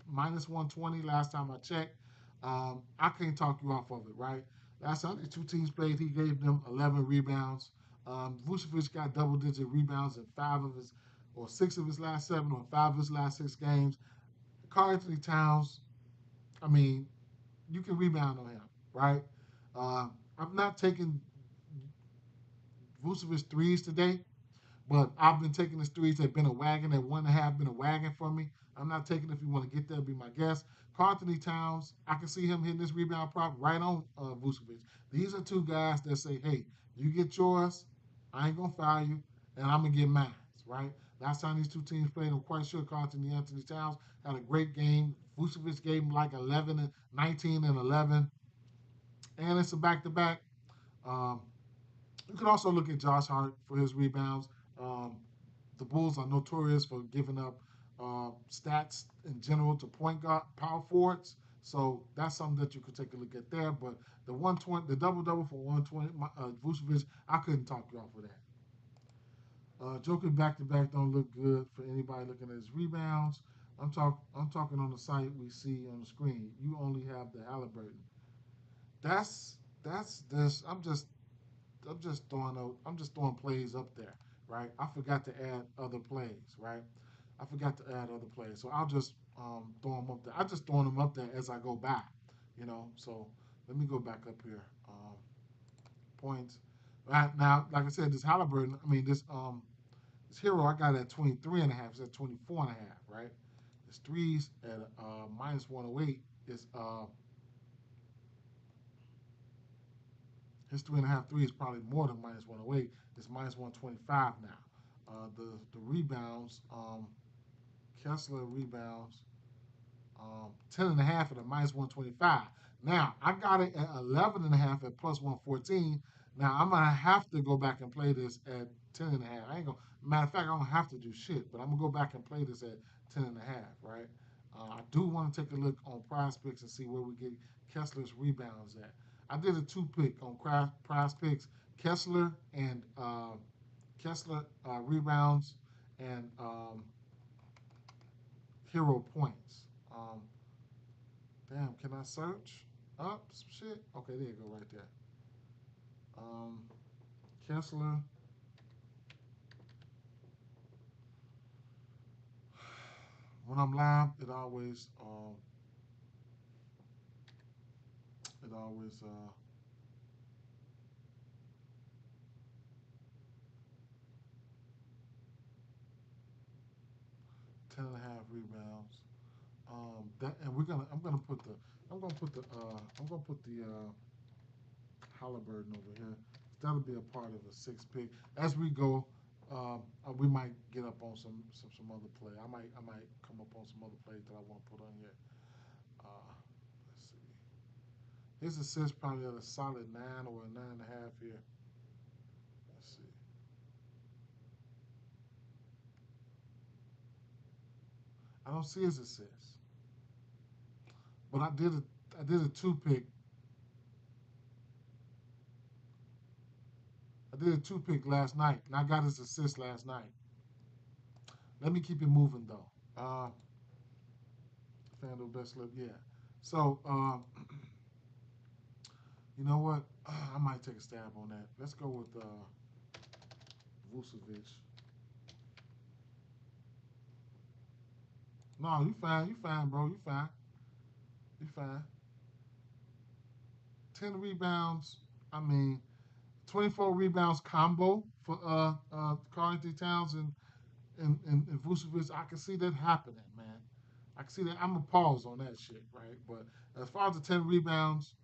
minus 120 last time I checked. I can't talk you off of it, right? Last time the two teams played, he gave them 11 rebounds. Vucevic got double digit rebounds in 6 of his last 7 or 5 of his last 6 games. Karl Anthony Towns, I mean, you can rebound on him, right? I'm not taking Vucevic threes today. But I've been taking the threes. They've been a wagon. That 1.5 been a wagon for me. I'm not taking it. If you want to get there, be my guest. Karl Anthony Towns, I can see him hitting this rebound prop right on Vucevic. These are two guys that say, hey, you get yours, I ain't going to foul you, and I'm going to get mine, right? Last time these two teams played, I'm quite sure Anthony Towns had a great game. Vucevic gave him like 11 and 19 and 11. And it's a back-to-back. Um, you can also look at Josh Hart for his rebounds. Um, the Bulls are notorious for giving up stats in general to point guard power forwards. So that's something that you could take a look at there. But the 120, the double double for 120, Vucevic, I couldn't talk you off of that. Joker back to back don't look good for anybody looking at his rebounds. I'm talking on the site we see on the screen. You only have the Halliburton. That's this. I'm just throwing plays up there, right? I forgot to add other plays, right? I forgot to add other plays, so I'll just throw them up there. I just throwing them up there as I go by, you know. So let me go back up here. Points. Right now, like I said, this Halliburton. I mean, this hero I got at 23 and a half. It's at 24 and a half, right? This threes at minus 108 is his 3.5 is probably more than minus 108. It's minus 125 now. The rebounds, Kessler rebounds, 10 and a half at a minus 125. Now I got it at 11 and a half at plus 114. Now I'm gonna have to go back and play this at 10 and a half. I ain't gonna. Matter of fact, I don't have to do shit, but I'm gonna go back and play this at 10 and a half, right? I do want to take a look on Prize Picks and see where we get Kessler's rebounds at. I did a 2 pick on Prize Picks, Kessler and Kessler rebounds and hero points. Damn, can I search up some shit? Okay, there you go, right there. Um, Kessler. When I'm live, it always 10.5 rebounds. That and I'm gonna put the Halliburton over here. That'll be a part of a 6 pick. As we go, we might get up on some other play. I might come up on some other plays that I want to put on here. Let's see. His assist probably at a solid 9 or a 9.5 here. Let's see. I don't see his assist, but I did a 2 pick. I did a 2 pick last night, and I got his assist last night. Let me keep it moving though. FanDuel best slip, yeah. So you know what? I might take a stab on that. Let's go with Vucevic. No, you fine, bro. You fine. You fine. 10 rebounds. I mean, 24 rebounds combo for Karl Anthony Towns and Vucevic. I can see that happening, man. I can see that. I'm gonna pause on that shit, right? But as far as the 10 rebounds,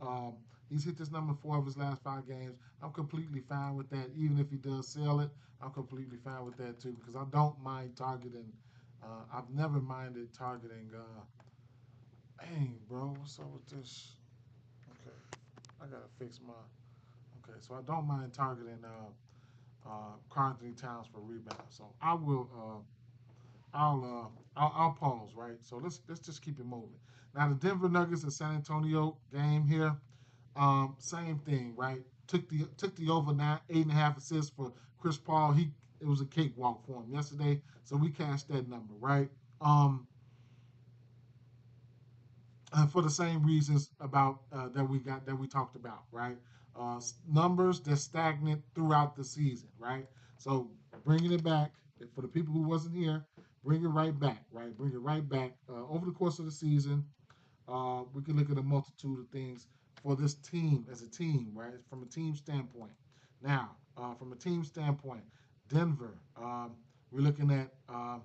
he's hit this number 4 of his last 5 games. I'm completely fine with that. Even if he does sell it, I'm completely fine with that too because I don't mind targeting. I've never minded targeting. Dang, bro, what's up with this? Okay, I gotta fix my. Okay, so I don't mind targeting Karl Anthony Towns for rebounds. So I will. I'll pause, right? So let's just keep it moving. Now the Denver Nuggets and San Antonio game here, same thing, right? Took the over 8.5 assists for Chris Paul. It was a cakewalk for him yesterday, so we cashed that number, right? Um, for the same reasons about that we talked about, right? Numbers that's stagnant throughout the season, right? So bringing it back for the people who wasn't here, bring it right back, right? Bring it right back over the course of the season. We can look at a multitude of things for this team as a team, right? From a team standpoint. Now, from a team standpoint, Denver, we're looking at 15,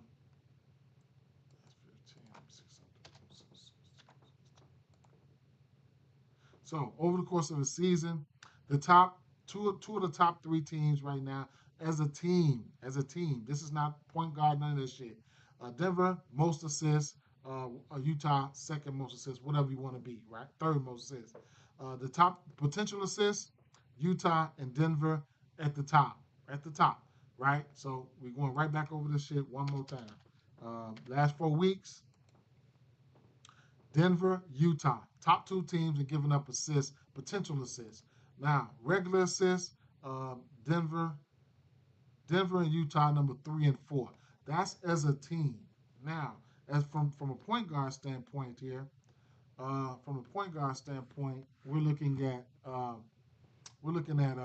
so over the course of the season, the top two of the top 3 teams right now as a team. This is not point guard, none of this shit. Denver most assists, Utah second most assists, whatever you want to be, right? Third most assists. The top potential assists, Utah and Denver at the top, right? So we're going right back over this shit one more time. Last 4 weeks, Denver, Utah, top 2 teams and giving up assists, potential assists. Now, regular assists, Denver, Denver and Utah number 3 and 4. That's as a team. Now, as from a point guard standpoint here, we're looking at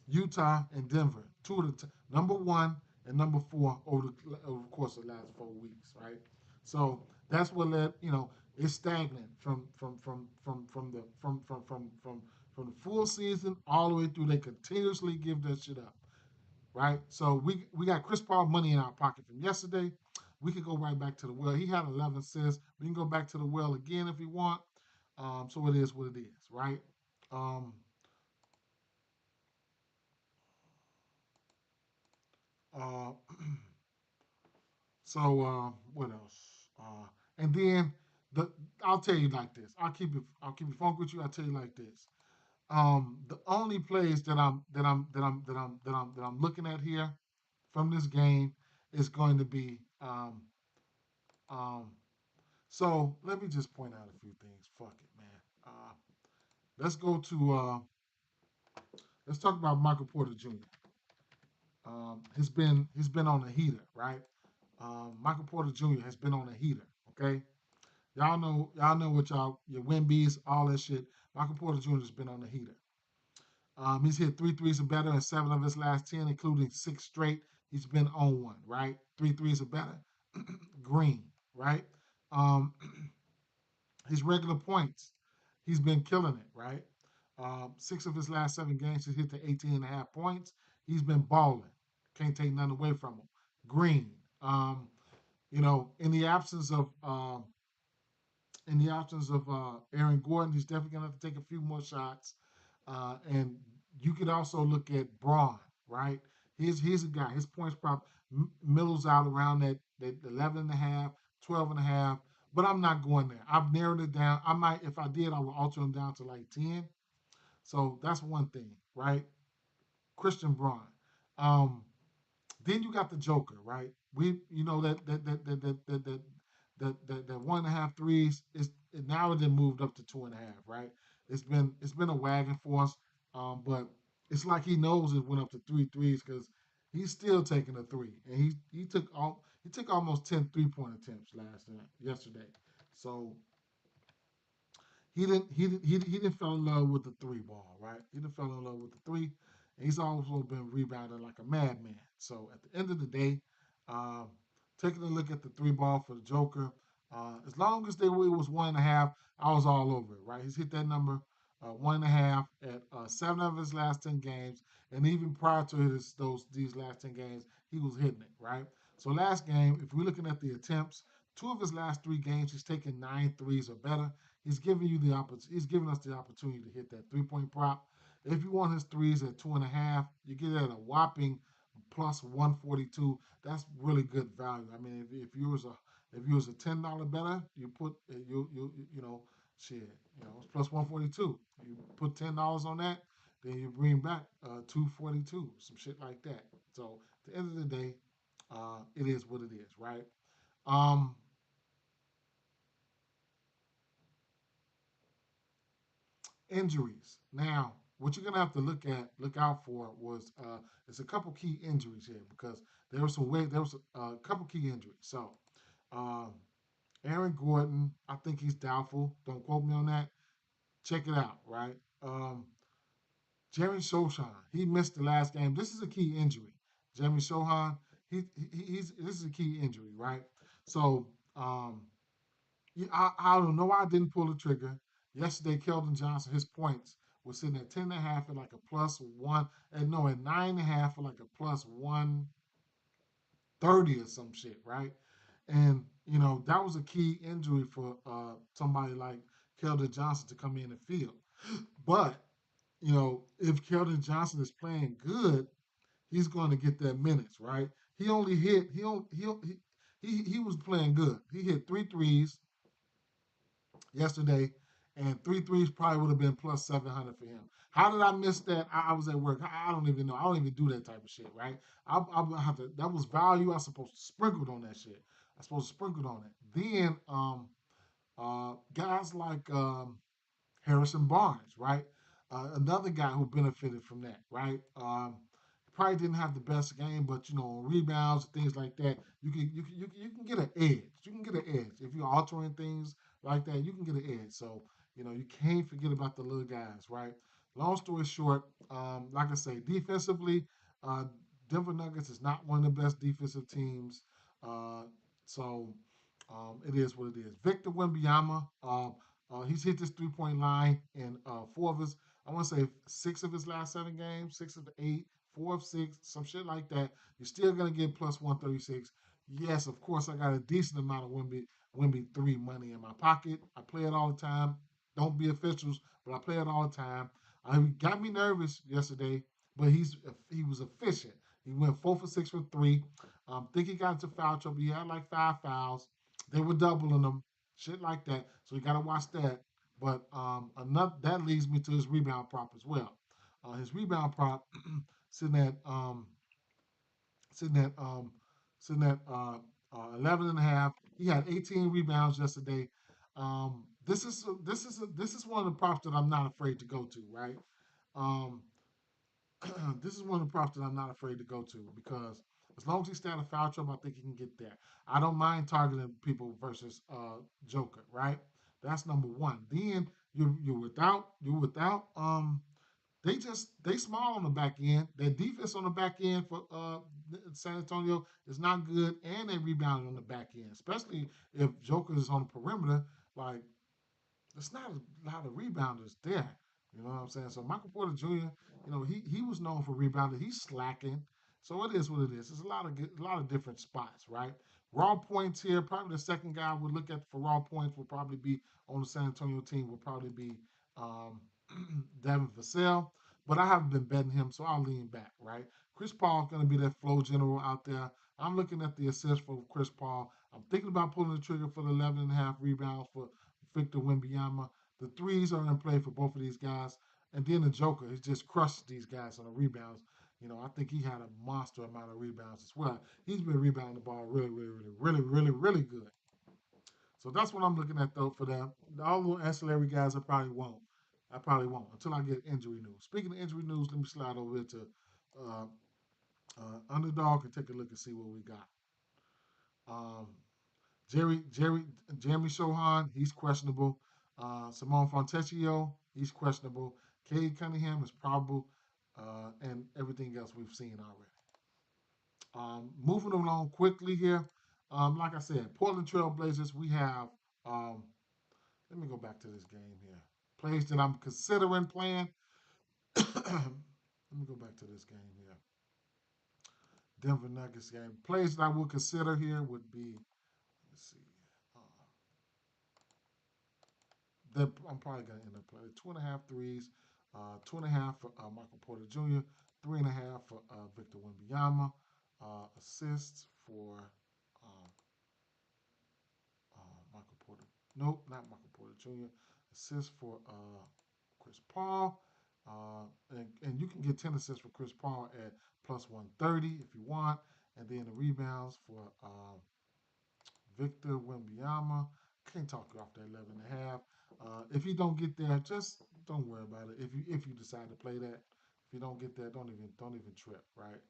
Utah and Denver, two of the number 1 and number 4 over the course of the last 4 weeks, right? So that's what led it's stagnant from the full season all the way through. They continuously give that shit up, right? So we got Chris Paul money in our pocket from yesterday. We could go right back to the well. He had 11 assists. We can go back to the well again if we want. So it is what it is, right? Um, uh, what else? And then the I'll tell you like this. I'll keep it funk with you. I'll tell you like this. The only plays that I'm looking at here from this game is going to be um, so let me just point out a few things. Fuck it, man. Let's go to let's talk about Michael Porter Jr. He's been on a heater, right? Michael Porter Jr. has been on a heater. Okay, y'all know what your Wimbies, all that shit. Michael Porter Jr. has been on a heater. He's hit three threes or better in 7 of his last 10, including 6 straight. He's been on one, right? Three threes or better. Green, right? Um, his regular points, he's been killing it, right? 6 of his last 7 games, he's hit the 18 and a half points. He's been balling. Can't take nothing away from him. Green. Um, in the absence of Aaron Gordon, he's definitely gonna have to take a few more shots. And you could also look at Braun, right? He's a guy. His points prop middles out around that 11 and a half, 12 and a half. But I'm not going there. I've narrowed it down. I might, if I did, I would alter him down to like 10. So that's one thing, right? Christian Braun. Um, then you got the Joker, right? We, that 1.5 threes is now it then moved up to 2.5, right? It's been a wagon for us, but it's like he knows it went up to 3 threes because he's still taking a three, and he took almost 10 3-point attempts yesterday, so he didn't fall in love with the three ball, right? He didn't fall in love with the three, and he's also been rebounding like a madman. So at the end of the day, um, taking a look at the three ball for the Joker, as long as it was 1.5, I was all over it, right? He's hit that number 1.5 at 7 of his last 10 games, and even prior to these last 10 games, he was hitting it, right? So last game, if we're looking at the attempts, two of his last three games, he's taken 9 threes or better. He's giving you the he's giving us the opportunity to hit that 3 point prop. If you want his threes at 2.5, you get it at a whopping plus 142. That's really good value. I mean, if you was a $10 better, you put you know shit, it's plus 142. You put $10 on that, then you bring back 242, some shit like that. So at the end of the day, it is what it is, right? Um, Injuries. Now, what you're gonna have to look out for was there's a couple key injuries here because there was a couple key injuries. So, um, Aaron Gordon, I think he's doubtful. Don't quote me on that. Check it out, right? Jeremy Sochan, he missed the last game. This is a key injury. Jeremy Sochan, he's this is a key injury, right? So, um, yeah, I don't know why I didn't pull the trigger. Yesterday, Keldon Johnson, his points was sitting at 10.5 at like a plus one, and no, at 9.5 for like a plus 130 or some shit, right? And that was a key injury for somebody like Keldon Johnson to come in and field. But if Keldon Johnson is playing good, he's going to get that minutes, right? He only hit he was playing good. He hit three threes yesterday, and three threes probably would have been plus 700 for him. How did I miss that? I was at work. I don't even know. I don't even do that type of shit, right? I have to. That was value. I was supposed to sprinkle on that shit. I supposed to sprinkle on it. Then guys like Harrison Barnes, right? Another guy who benefited from that, right? Probably didn't have the best game, but rebounds and things like that, you can get an edge. You can get an edge if you're altering things like that. You can get an edge. So you can't forget about the little guys, right? Long story short, like I say, defensively, uh, Denver Nuggets is not one of the best defensive teams. Uh, so it is what it is. Victor Wembanyama, he's hit this 3 point line in four of his, I want to say six of his last 7 games, 6 of 8, 4 of 6, some shit like that. You're still gonna get plus 136. Yes, of course, I got a decent amount of Wemby 3 money in my pocket. I play it all the time. Don't be officials, but I play it all the time. He got me nervous yesterday, but he was efficient. He went 4 for 6 for 3. Think he got into foul trouble. He had like 5 fouls. They were doubling him, shit like that. So you got to watch that. But another that leads me to his rebound prop as well. His rebound prop sitting at sitting at sitting at 11 and a half. He had 18 rebounds yesterday. This is one of the props that I'm not afraid to go to. Right. Um, this is one of the props that I'm not afraid to go to because as long as he stays out of foul trouble, I think he can get there. I don't mind targeting people versus Joker, right? That's number one. Then you're without they small on the back end. Their defense on the back end for San Antonio is not good, and they rebounded on the back end, especially if Joker is on the perimeter. Like there's not a lot of rebounders there. You know what I'm saying? So Michael Porter Jr., he was known for rebounding. He's slacking. So it is what it is. There's a lot of different spots, right? Raw points here. Probably the second guy I would look at for raw points will probably be on the San Antonio team. Will probably be um, Devin Vassell. But I haven't been betting him, so I'll lean back, right? Chris Paul's going to be that flow general out there. I'm looking at the assist for Chris Paul. I'm thinking about pulling the trigger for the 11 and a half rebounds for Victor Wembanyama. The threes are in play for both of these guys. And then the Joker has just crushed these guys on the rebounds. I think he had a monster amount of rebounds as well. He's been rebounding the ball really, really, really, really, really, really good. So that's what I'm looking at though for them. All the ancillary guys I probably won't. I probably won't until I get injury news. Speaking of injury news, let me slide over here to uh, Underdog and take a look and see what we got. Um, Jeremy Sohan, he's questionable. Simone Fontecchio, he's questionable. Cade Cunningham is probable, and everything else we've seen already. Moving along quickly here, like I said, Portland Trail Blazers, we have, um, let me go back to this game here. Plays that I'm considering playing. Let me go back to this game here. Denver Nuggets game. Plays that I would consider here would be, let's see, uh, that I'm probably going to end up playing 2.5 threes, 2.5 for Michael Porter Jr., 3.5 for Victor Wembanyama, assists for um, Michael Porter. Nope, not Michael Porter Jr. Assists for Chris Paul. And you can get 10 assists for Chris Paul at plus 130 if you want. And then the rebounds for Victor Wembanyama. Can't talk you off that 11 and a half. If you don't get there, just don't worry about it. If you decide to play that, if you don't get there, don't even trip, right?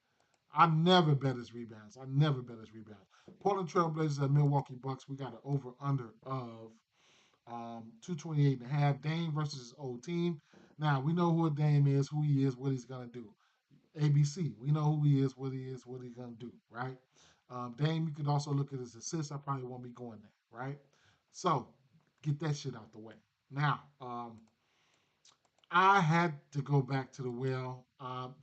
I never bet his rebounds. I never bet his rebounds. Portland Trailblazers at Milwaukee Bucks. We got an over under of 228 and a half. Dame versus his old team. Now we know who Dame is, who he is, what he's gonna do. ABC. We know who he is, what he's gonna do, right? Dame, you could also look at his assists. I probably won't be going there, right? So get that shit out the way. Now, I had to go back to the well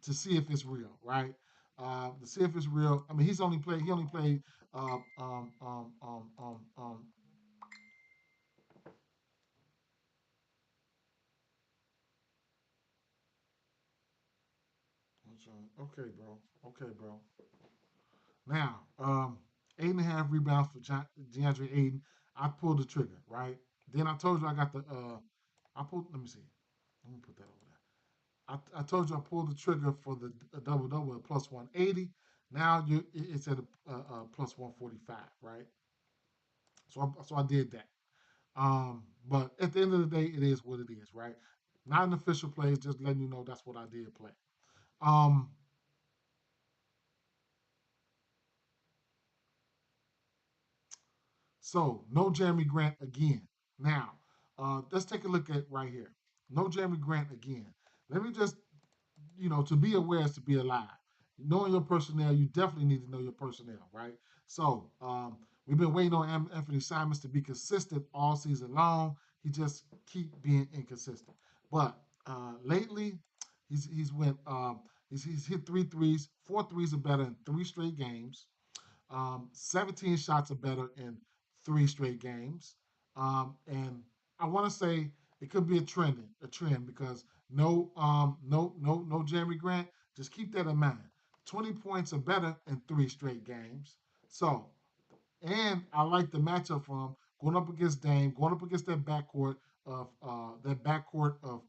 to see if it's real, right? To see if it's real. I mean, he only played, um, um, um, um, um, um, okay, bro. Okay, bro. Now, 8.5 rebounds for DeAndre Ayton. I pulled the trigger, right? Then I told you I got the, I pulled, let me see. Let me put that over there. I told you I pulled the trigger for the double double at plus 180. Now it's at a plus 145, right? So I did that. But at the end of the day, it is what it is, right? Not an official play, just letting you know that's what I did play. Um, so no Jeremy Grant again. Now, let's take a look at right here. No Jeremy Grant again. Let me just, to be aware is to be alive. Knowing your personnel, you definitely need to know your personnel, right? So we've been waiting on Anthony Simons to be consistent all season long. He just keep being inconsistent. But lately, he's went he's hit three threes, four threes are better in three straight games. 17 shots are better in three straight games. And I want to say it could be a trend because no Jeremy Grant. Just keep that in mind. 20 points are better in three straight games. So, and I like the matchup for him going up against Dame, going up against that backcourt of that backcourt of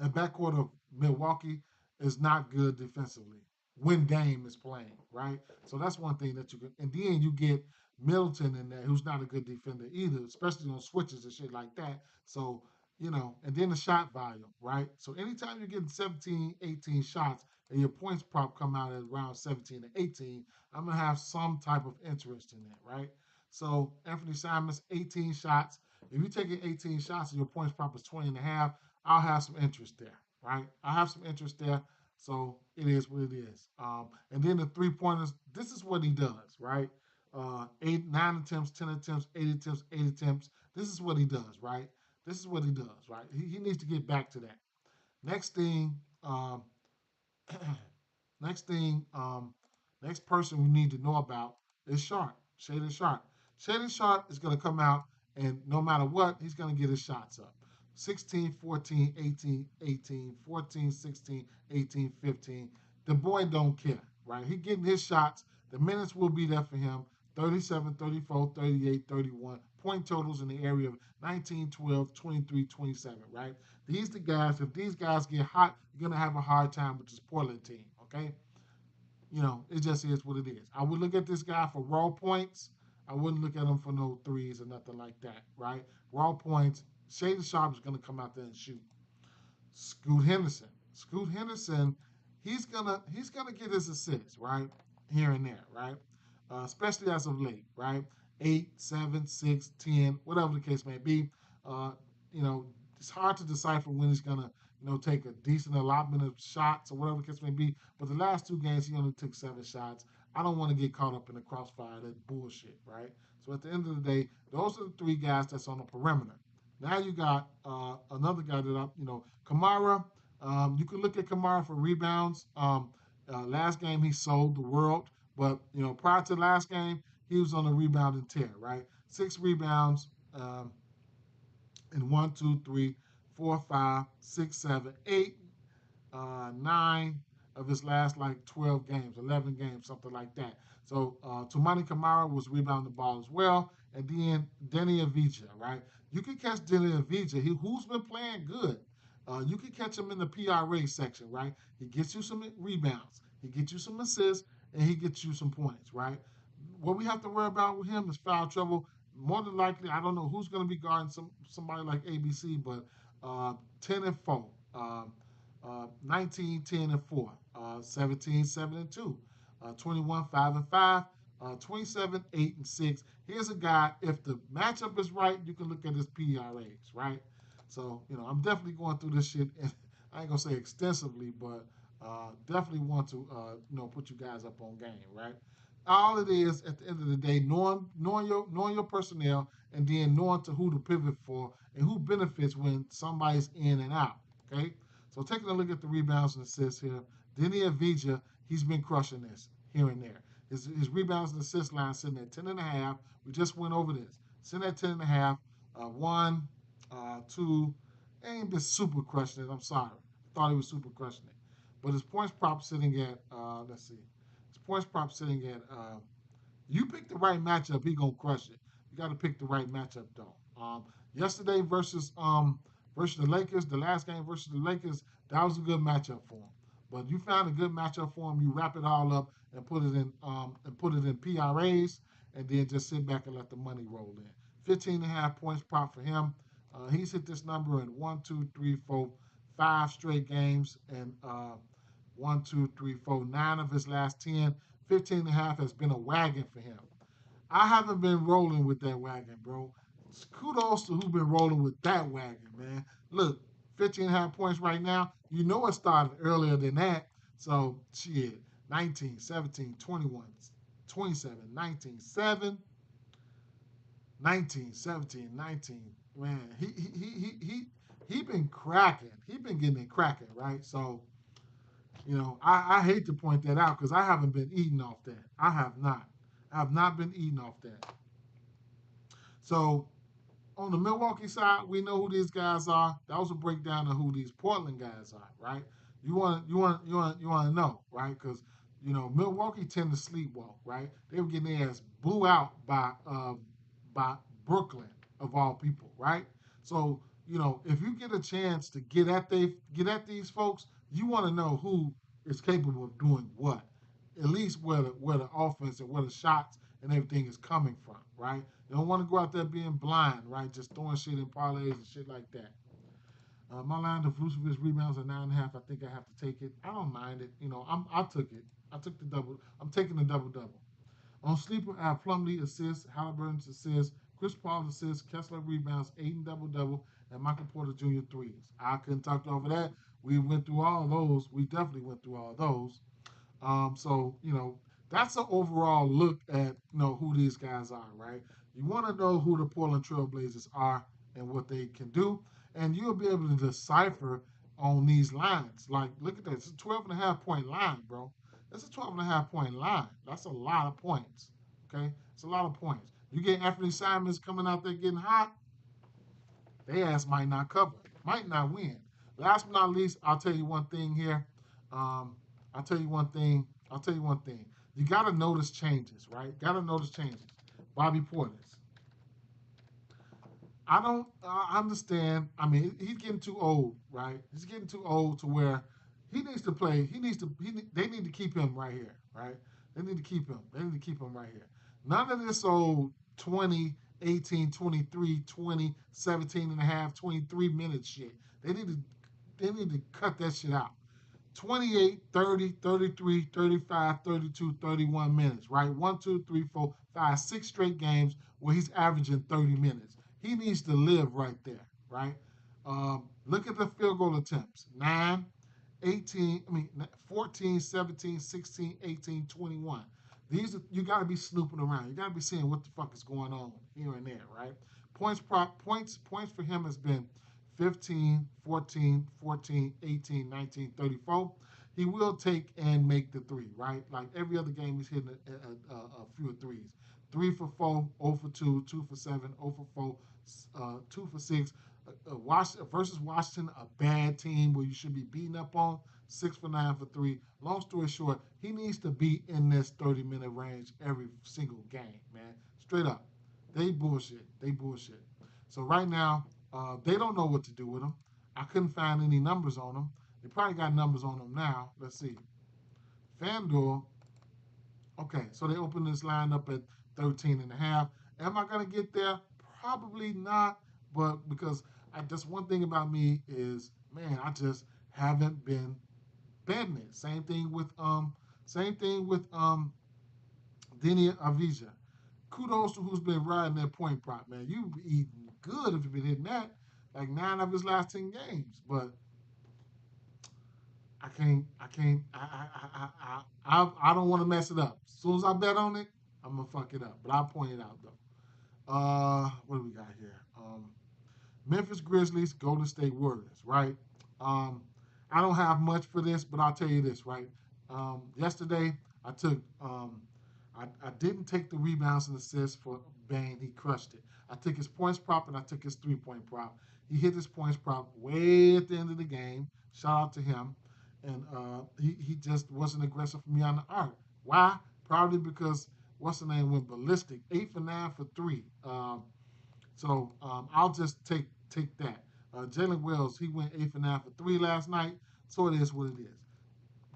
and backcourt of Milwaukee is not good defensively when Dame is playing, right? So that's one thing that you can. And then you get Middleton in there, who's not a good defender either, especially on switches and shit like that. So, and then the shot volume, right? So anytime you're getting 17, 18 shots and your points prop come out at around 17 to 18, I'm going to have some type of interest in that, right? So Anthony Simons, 18 shots. If you're taking 18 shots and your points prop is 20 and a half, I'll have some interest there, right? I have some interest there. So it is what it is. And then the 3 pointers, this is what he does, right? 9 attempts, 10 attempts, 8 attempts, 8 attempts. This is what he does, right? This is what he does, right? He needs to get back to that. Next thing, um, next thing, next person we need to know about is Sharp, Shaden Sharp. Shaden Sharp is going to come out, and no matter what, he's going to get his shots up. 16, 14, 18, 18, 14, 16, 18, 15. The boy don't care, right? He getting his shots. The minutes will be there for him. 37, 34, 38, 31. Point totals in the area of 19, 12, 23, 27, right? These the guys, if these guys get hot, you're going to have a hard time with this Portland team, okay? It just is what it is. I would look at this guy for raw points. I wouldn't look at him for no threes or nothing like that, right? Raw points. Shaden Sharp is going to come out there and shoot. Scoot Henderson. Scoot Henderson, he's gonna get his assists, right? Here and there, right? Especially as of late, right? 8, 7, 6, 10, whatever the case may be. Uh, you know, it's hard to decipher when he's gonna, take a decent allotment of shots or whatever the case may be. But the last two games he only took 7 shots. I don't want to get caught up in the crossfire of that bullshit, right? So at the end of the day, those are the three guys that's on the perimeter. Now you got another guy that Kamara. You can look at Kamara for rebounds. Last game he sold the world, but prior to last game he was on a rebounding tear, right? 6 rebounds, in one, two, three, four, five, six, seven, eight, 9 of his last like 12 games, 11 games, something like that. So Tumani Kamara was rebounding the ball as well. And then Denny Avija, right? You can catch Denny Avija, who's been playing good. You can catch him in the PRA section, right? He gets you some rebounds, he gets you some assists, and he gets you some points, right? What we have to worry about with him is foul trouble. More than likely, I don't know who's going to be guarding somebody like ABC, but 10-4. 19, 10 and 4, 17, 7 and 2, 21, 5 and 5, 27, 8 and 6. Here's a guy, if the matchup is right, you can look at his PRAs, right? So, I'm definitely going through this shit. I ain't going to say extensively, but definitely want to, put you guys up on game, right? All it is at the end of the day, knowing your personnel, and then knowing to who to pivot for and who benefits when somebody's in and out. Okay, so taking a look at the rebounds and assists here, Denny Avija, he's been crushing this here and there. His rebounds and assist line sitting at 10.5. We just went over this. Sitting at 10.5. One, two, ain't been super crushing it. I'm sorry. Thought he was super crushing it. But his points prop sitting at, let's see. His points prop sitting at, you pick the right matchup, he gonna crush it. You got to pick the right matchup though. Yesterday versus the Lakers, the last game versus the Lakers, that was a good matchup for him. But you found a good matchup for him. You wrap it all up and put it in PRAs, and then just sit back and let the money roll in. 15.5 points prop for him. He's hit this number in one, two, three, four, 5 straight games, and one, two, three, four, 9 of his last 10. 15.5 has been a wagon for him. I haven't been rolling with that wagon, bro. Kudos to who been rolling with that wagon, man. Look, 15.5 points right now. You know it started earlier than that. So, shit, 19, 17, 21, 27, 19, 7, 19, 17, 19. Man, he been cracking. He been getting it cracking, right? So, I hate to point that out because I haven't been eating off that. I have not. I have not been eating off that. So on the Milwaukee side, we know who these guys are. That was a breakdown of who these Portland guys are, right? You want to know, right? Because Milwaukee tend to sleepwalk, right? They were getting their ass blew out by Brooklyn of all people, right? So if you get a chance to get at these folks, you want to know who is capable of doing what, at least where the offense and where the shots and everything is coming from, right? You don't want to go out there being blind, right? Just throwing shit in parlays and shit like that. My line of Vucevic rebounds are 9.5. I think I have to take it. I don't mind it. I took it. I took the double. I'm taking the double double. On sleeper, I have Plumlee assists, Halliburton's assists, Chris Paul's assists, Kessler rebounds, Aiden double double, and Michael Porter Jr. threes. I couldn't talk over that. We went through all those. We definitely went through all those. So that's an overall look at who these guys are, right? You want to know who the Portland Trailblazers are and what they can do, and you'll be able to decipher on these lines. Like, look at that. It's a 12.5 point line, bro. That's a 12.5 point line. That's a lot of points. Okay, it's a lot of points. You get Anthony Simons coming out there getting hot, they ass might not cover, might not win. Last but not least, I'll tell you one thing here. Um, I'll tell you one thing. I'll tell you one thing. You gotta notice changes, right? Gotta notice changes. Bobby Portis. I don't understand. I mean, he's getting too old, right? He's getting too old to where he needs to play. He needs to. They need to keep him right here, right? They need to keep him. They need to keep him right here. None of this old 20, 18, 23, 20, 17 and a half, 23 minute shit. They need to. They need to cut that shit out. 28, 30, 33, 35, 32, 31 minutes, right? One, two, three, four, five, 6 straight games where he's averaging 30 minutes. He needs to live right there, right? Look at the field goal attempts 9, 18, 14, 17, 16, 18, 21. You got to be snooping around. You got to be seeing what the fuck is going on here and there, right? Points for him has been 15, 14, 14, 18, 19, 34. He will take and make the three, right? Like every other game, he's hitting a few threes. 3 for 4, 0 for 2, 2 for 7, 0 for 4, 2 for 6. Washington versus Washington, a bad team where you should be beating up on. 6 for 9 for 3. Long story short, he needs to be in this 30-minute range every single game, man. Straight up. They bullshit. They bullshit. So right now, they don't know what to do with him. I couldn't find any numbers on him. They probably got numbers on him now. Let's see. FanDuel, okay, so they opened this line up at 13 and a half. Am I going to get there? Probably not, but because just one thing about me is, man, I just haven't been betting it. Same thing with Denny Avija. Kudos to who's been riding that point prop, man. You be eating good if you've been hitting that. Like 9 of his last 10 games. But I don't want to mess it up. As soon as I bet on it, I'm gonna fuck it up. But I'll point it out though. What do we got here? Memphis Grizzlies, Golden State Warriors, right? Um, I don't have much for this, but I'll tell you this, right? Yesterday, I took, I didn't take the rebounds and assists for Bane. He crushed it. I took his points prop and I took his 3 point prop. He hit his points prop way at the end of the game. Shout out to him. And he just wasn't aggressive for me on the arc. Why? Probably because what's the name went ballistic. 8 for 9 for 3. I'll just take that. Jalen Wells, he went 8 for 9 for 3 last night. So it is what it is.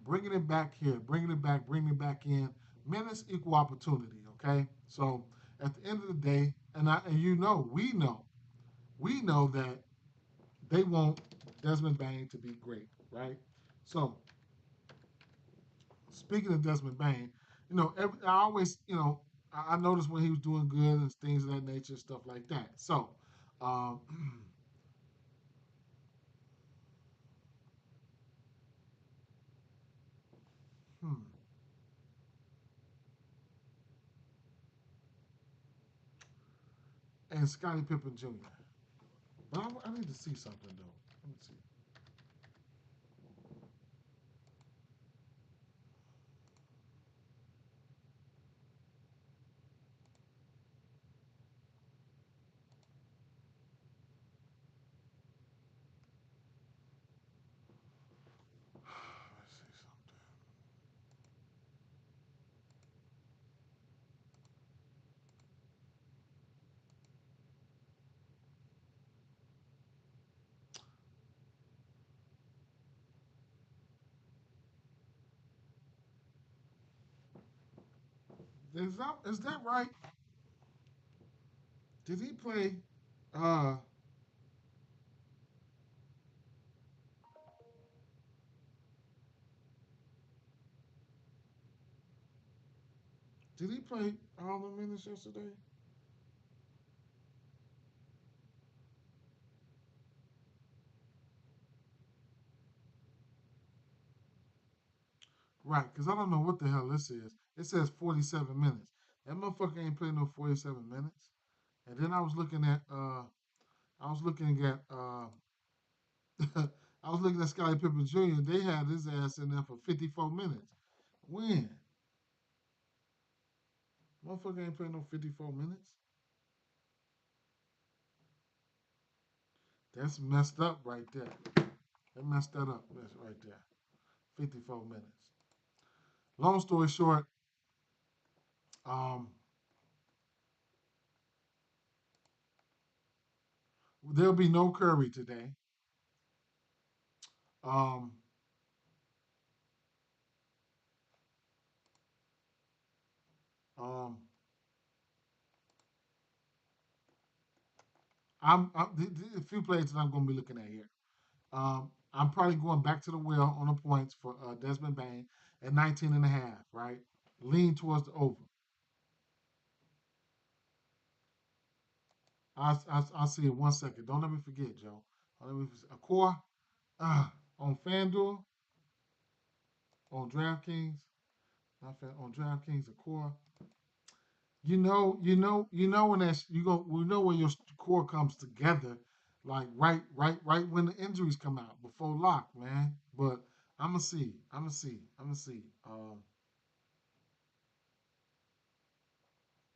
Bringing it back here, bringing it back in. Minutes equal opportunity. Okay. So at the end of the day, and you know, we know that they want Desmond Bain to be great, right? So speaking of Desmond Bain, I always, I noticed when he was doing good and things of that nature, stuff like that. So, um, hmm, and Scottie Pippen Jr. But I need to see something though. Let me see. Let's see something. Is that right? Did he play? Uh, did he play all the minutes yesterday? Right, because I don't know what the hell this is. It says 47 minutes. That motherfucker ain't playing no 47 minutes. And then I was looking at I was looking at Scottie Pippen Jr. They had his ass in there for 54 minutes. When? Motherfucker ain't playing no 54 minutes. That's messed up right there. They messed that up. That's right there. 54 minutes. Long story short, um, there'll be no Curry today. Um, um, a few plays that I'm going to be looking at here. I'm probably going back to the well on the points for Desmond Bain at 19 and a half, right? Lean towards the over. I'll see it 1 second. Don't let me forget, Joe. Let me a core on FanDuel, on DraftKings, on DraftKings, a core. You know when that's you go. We know when your core comes together. like right when the injuries come out before lock, man. But I'm gonna see. I'm gonna see. I'm gonna see.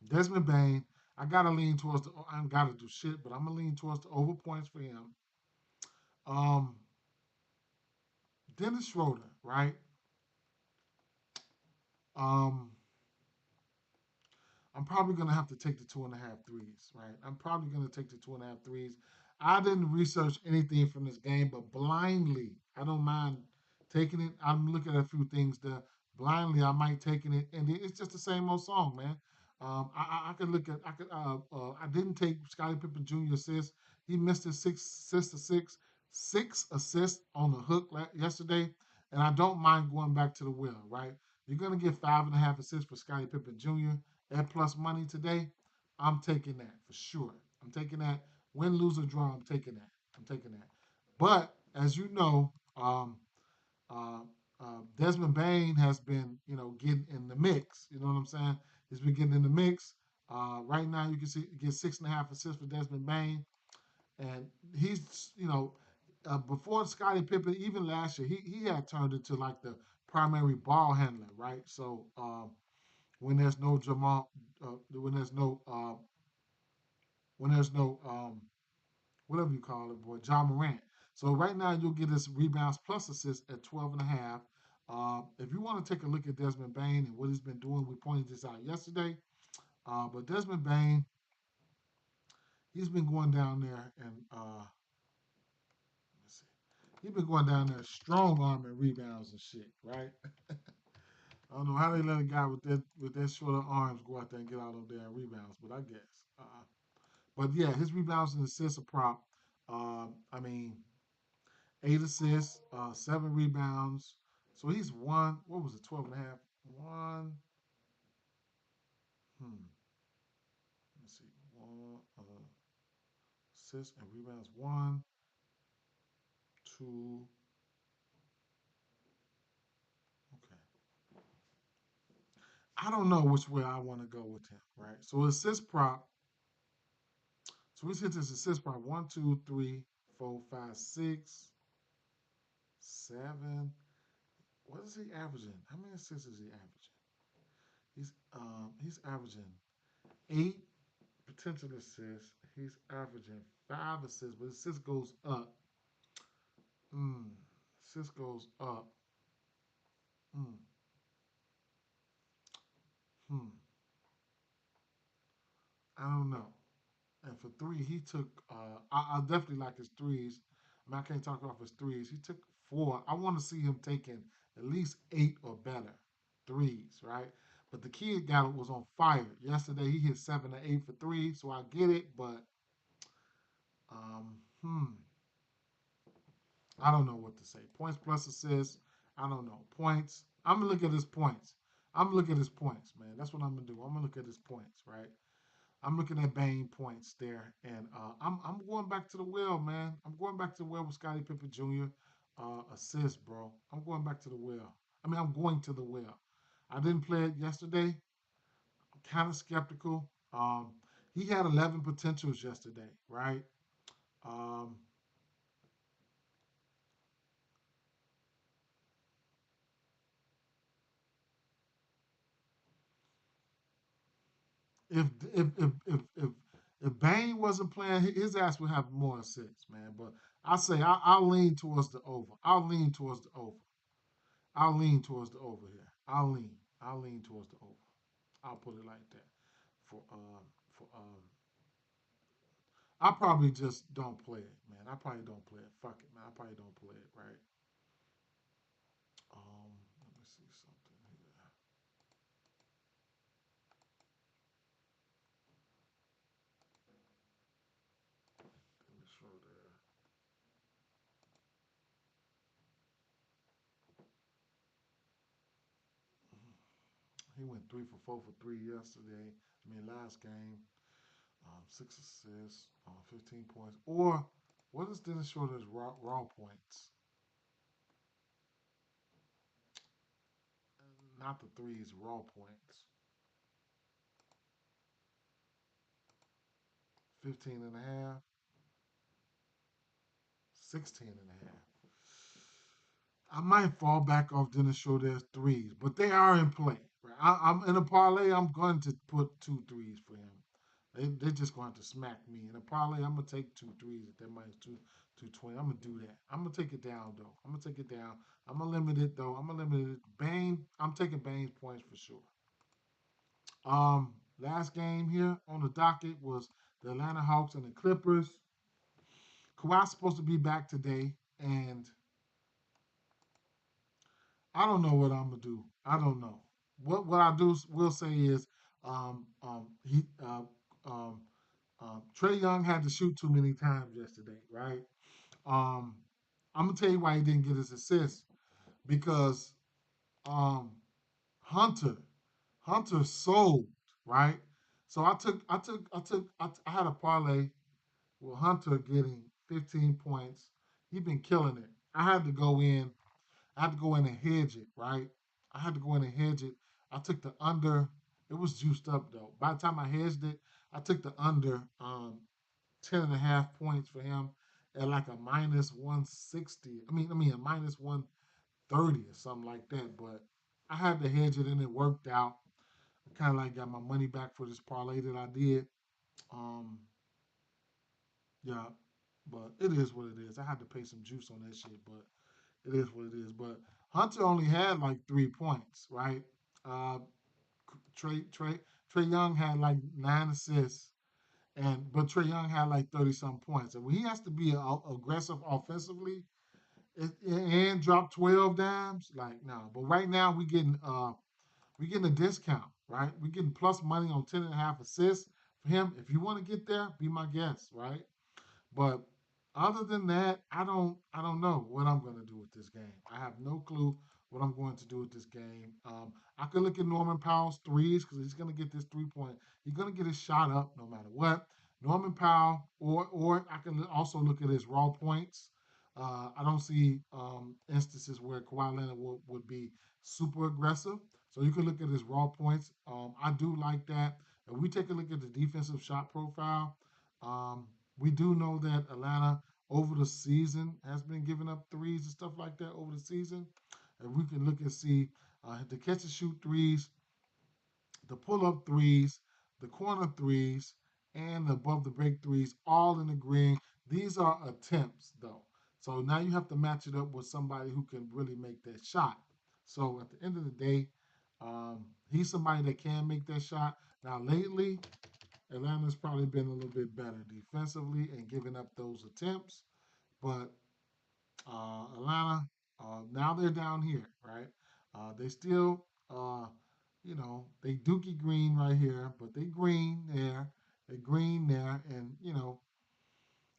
Desmond Bain. I gotta lean towards the. I ain't gotta do shit, but I'm gonna lean towards the over points for him. Um, Dennis Schroeder, right? Um, I'm probably gonna have to take the 2.5 threes, right? I'm probably gonna take the 2.5 threes. I didn't research anything from this game, but blindly, I don't mind taking it. I'm looking at a few things there. Blindly, I might taking it, and it's just the same old song, man. I could look at. I could. I didn't take Scottie Pippen Jr. assist. He missed his six assists on the hook yesterday, and I don't mind going back to the well, right? You're gonna get 5.5 assists for Scottie Pippen Jr. at plus money today. I'm taking that for sure. I'm taking that. Win, lose, or draw, I'm taking that. I'm taking that. But as you know, uh, Desmond Bain has been, getting in the mix. You know what I'm saying? He's been getting in the mix. Right now, you can see get 6.5 assists for Desmond Bain, and he's, before Scottie Pippen, even last year, he had turned into like the primary ball handler, right? So when there's no Jamal, when there's no whatever you call it, boy, John Morant. So right now you'll get his rebounds plus assists at 12 and a half. If you want to take a look at Desmond Bain and what he's been doing, we pointed this out yesterday. But Desmond Bain, he's been going down there and let's see, he's been going down there strong arming rebounds and shit, right? I don't know how they let a guy with that shorter arms go out there and get all those damn rebounds, but I guess. But yeah, his rebounds and assists are prop. I mean, 8 assists, 7 rebounds. So he's one. What was it? 12 and a half. One. Hmm. Let's see. One assist and rebounds. One, two. Okay. I don't know which way I want to go with him. Right. So assist prop. So he's hit this assist prop. One, two, three, four, five, six, seven. What is he averaging? How many assists is he averaging? He's averaging 8 potential assists. He's averaging 5 assists, but assist goes up. Mm. Assist goes up. Mm. Hmm. I don't know. And for three, he took. I definitely like his threes. I mean, I can't talk off his threes. He took 4. I want to see him taking at least 8 or better threes, right? But the kid got was on fire yesterday. He hit 7 or 8 for three, so I get it. But hmm, I don't know what to say. Points plus assists. I don't know. Points. I'm gonna look at his points. I'm gonna look at his points, man. That's what I'm gonna do. I'm gonna look at his points, right? I'm looking at Bain points there, and I'm going back to the well, man. I'm going back to the well with Scottie Pippen Jr. Assist, bro. I'm going back to the well. I mean, I'm going to the well. I didn't play it yesterday. I'm kind of skeptical. He had 11 potentials yesterday, right? Um, if if Bane wasn't playing, his ass would have more assists, man. But I say I'll lean towards the over. I'll lean towards the over. I'll lean towards the over here. I'll lean towards the over. I'll put it like that. For I probably just don't play it, man. I probably don't play it. Fuck it, man. I probably don't play it, right? Let me see something here. Let me show there. He went 3 for 4 for 3 yesterday. I mean, last game. 6 assists, 15 points. Or what is Dennis Schroeder's raw points? Not the threes, raw points. 15 and a half. 16 and a half. I might fall back off Dennis Schroeder's threes, but they are in play. Right? I'm in a parlay. I'm going to put two threes for him. They're just going to smack me in a parlay. I'm gonna take two threes at that minus 220. I'm gonna do that. I'm gonna take it down though. I'm gonna take it down. I'm gonna limit it though. I'm gonna limit it. Bane. I'm taking Bane's points for sure. Last game here on the docket was the Atlanta Hawks and the Clippers. Kawhi's supposed to be back today, and I don't know what I'm gonna do. I don't know. What I do will say is, he Trey Young had to shoot too many times yesterday, right? Um, I'm gonna tell you why he didn't get his assist because um, Hunter Hunter sold, right? So I had a parlay with Hunter getting 15 points. He been killing it. I had to go in and hedge it, right? I had to go in and hedge it. I took the under. It was juiced up though. By the time I hedged it, I took the under 10 and a half points for him at like a minus 160. I mean a minus 130 or something like that. But I had to hedge it and it worked out. I kind of like got my money back for this parlay that I did. Um, yeah, but it is what it is. I had to pay some juice on that shit, but it is what it is. But Hunter only had like 3 points, right? Uh, Trey Young had like 9 assists, and but Trey Young had like 30 some points. And when he has to be aggressive offensively and drop 12 dimes, like no. But right now we getting a discount, right? We getting plus money on 10.5 assists for him. If you want to get there, be my guest, right? But other than that, I don't know what I'm going to do with this game. I have no clue what I'm going to do with this game. I could look at Norman Powell's threes because he's going to get this 3 point. He's going to get his shot up no matter what. Norman Powell, or I can also look at his raw points. I don't see instances where Kawhi Leonard would be super aggressive. So you can look at his raw points. I do like that. If we take a look at the defensive shot profile, um, we do know that Atlanta over the season has been giving up threes and stuff like that over the season. And we can look and see the catch and shoot threes, the pull up threes, the corner threes, and the above the break threes, all in the green. These are attempts, though. So now you have to match it up with somebody who can really make that shot. So at the end of the day, he's somebody that can make that shot. Now, lately, Atlanta's probably been a little bit better defensively and giving up those attempts. But Atlanta, now they're down here, right? They still, they dookie green right here, but they green there, and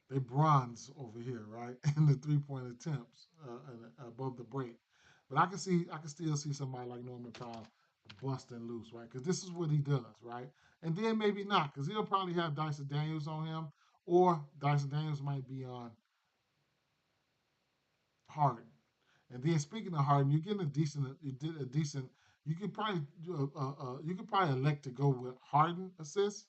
they bronze over here, right? In the 3 point attempts above the break. But I can still see somebody like Norman Powell busting loose, right? Because this is what he does, right? And then maybe not, because he'll probably have Dyson Daniels on him, or Dyson Daniels might be on Harden. And then speaking of Harden, you're getting a decent. You could probably elect to go with Harden assists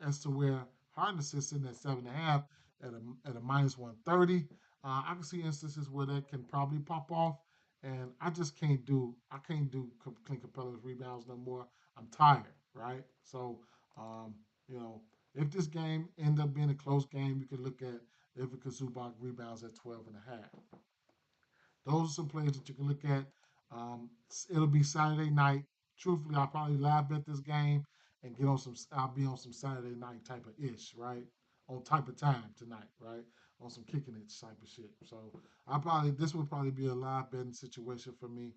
as to where Harden assists in at 7.5 at a minus 130. I can see instances where that can probably pop off, and I can't do Clint Capella's rebounds no more. I'm tired, right? So, um, you know, if this game end up being a close game, you could look at if Zubac rebounds at 12 and a half. Those are some plays that you can look at. It'll be Saturday night. Truthfully, I'll probably live bet this game and get on some. I'll be on some Saturday night type of ish, right? On type of time tonight, right? On some kicking it type of shit. So this would probably be a live betting situation for me.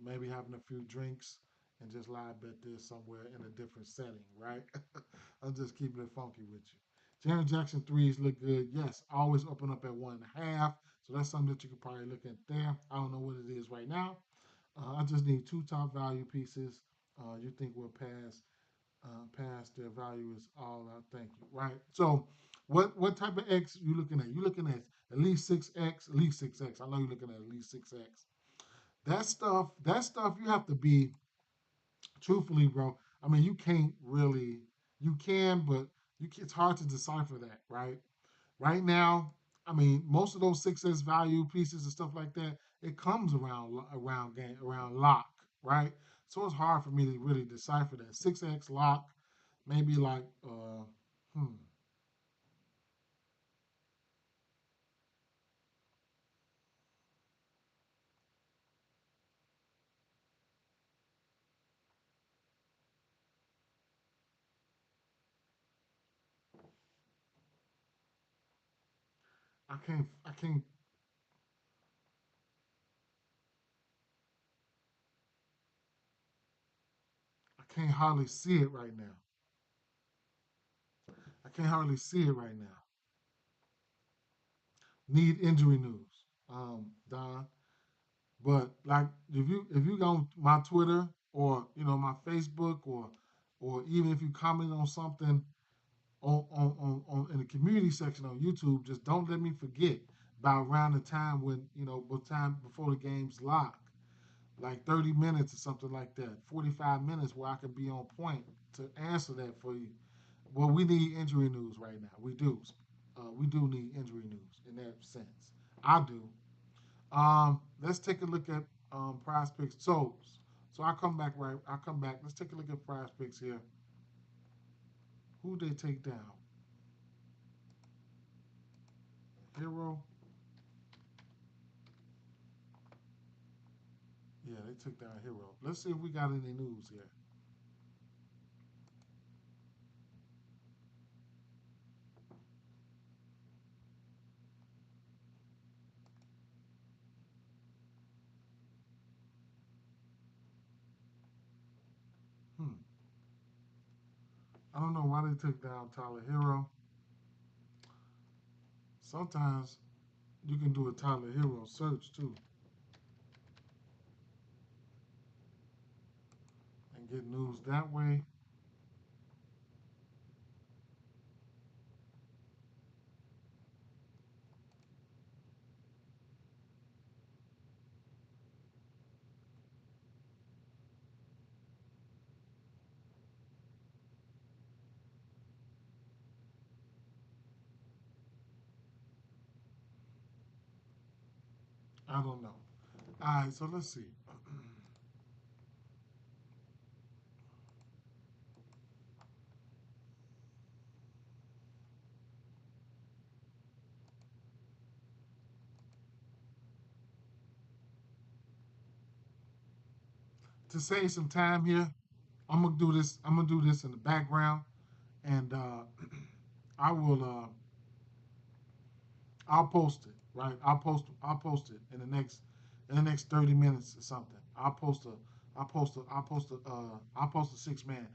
Maybe having a few drinks and just live bet this somewhere in a different setting, right? I'm just keeping it funky with you. Janet Jackson threes look good. Yes, always open up at 1.5. So that's something that you could probably look at there. I don't know what it is right now. I just need two top value pieces. You think will pass their value is all I think. Right. So what type of X you looking at? You looking at least 6X, at least 6X. I know you're looking at least 6X. That stuff you have to be truthfully, bro. I mean, you can't really, you can, but it's hard to decipher that, right? Right now, I mean, most of those 6x value pieces and stuff like that, it comes around game around lock, right? So it's hard for me to really decipher that 6x lock, maybe like hmm, I can't hardly see it right now. I can't hardly see it right now. Need injury news, Don. But like if you go on my Twitter or my Facebook or even if you comment on something on in the community section on YouTube, just don't let me forget by around the time when what time before the game's locked, like 30 minutes or something like that, 45 minutes where I can be on point to answer that for you. Well, we need injury news right now. We do. We do need injury news in that sense. I do. Let's take a look at prize picks. So I come back right. I come back. Let's take a look at prize picks here. Who they take down? Hero. Yeah, they took down Hero. Let's see if we got any news here. Hmm. I don't know why they took down Tyler Hero. Sometimes you can do a Tyler Hero search too and get news that way. I don't know. All right, so let's see. To save some time here, I'm gonna do this. I'm gonna do this in the background, and I will. I'll post it. Right. I'll post it in the next 30 minutes or something. I'll post a 6 man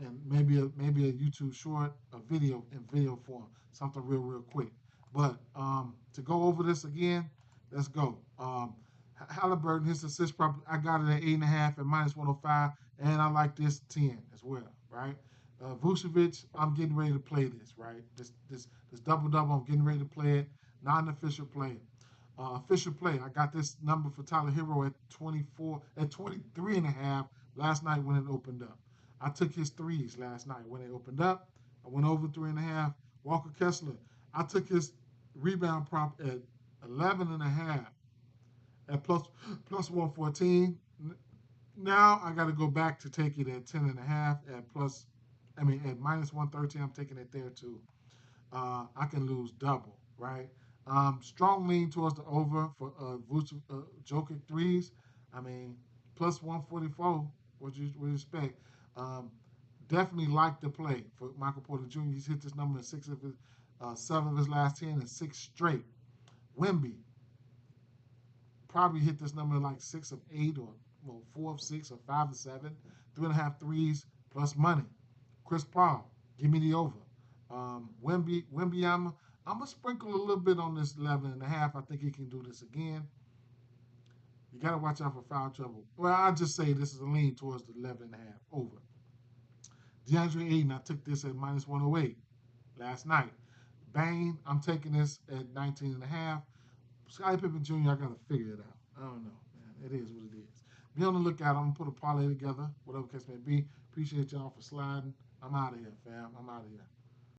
and maybe a YouTube short, a video in video form, something real quick. But to go over this again, let's go. Halliburton, his assist prop, I got it at 8.5 and -105, and I like this 10 as well, right? Vucevic, I'm getting ready to play this, right? This double double, I'm getting ready to play it. Non-official play. Official play, I got this number for Tyler Hero at 23 and a half last night when it opened up. I took his threes last night when it opened up. I went over 3.5. Walker Kessler, I took his rebound prop at 11 and a half at plus 114. Now I got to go back to take it at 10 and a half at at -113. I'm taking it there too. I can lose double, right? Strong lean towards the over for Joker threes. I mean, plus 144. What you expect? Um, Definitely like the play for Michael Porter Jr. He's hit this number in 7 of his last 10 and 6 straight. Wemby probably hit this number like 6 of 8 or 4 of 6 or 5 of 7. 3.5 threes plus money. Chris Paul, give me the over. Wemby, I'm gonna sprinkle a little bit on this 11.5. I think he can do this again. You got to watch out for foul trouble. Well, I'll just say this is a lean towards the 11.5 over. DeAndre Ayton, I took this at -108 last night. Bane, I'm taking this at 19.5. Scottie Pippen Jr., I got to figure it out. I don't know, man. It is what it is. Be on the lookout. I'm going to put a parlay together, whatever case may be. Appreciate y'all for sliding. I'm out of here, fam. I'm out of here.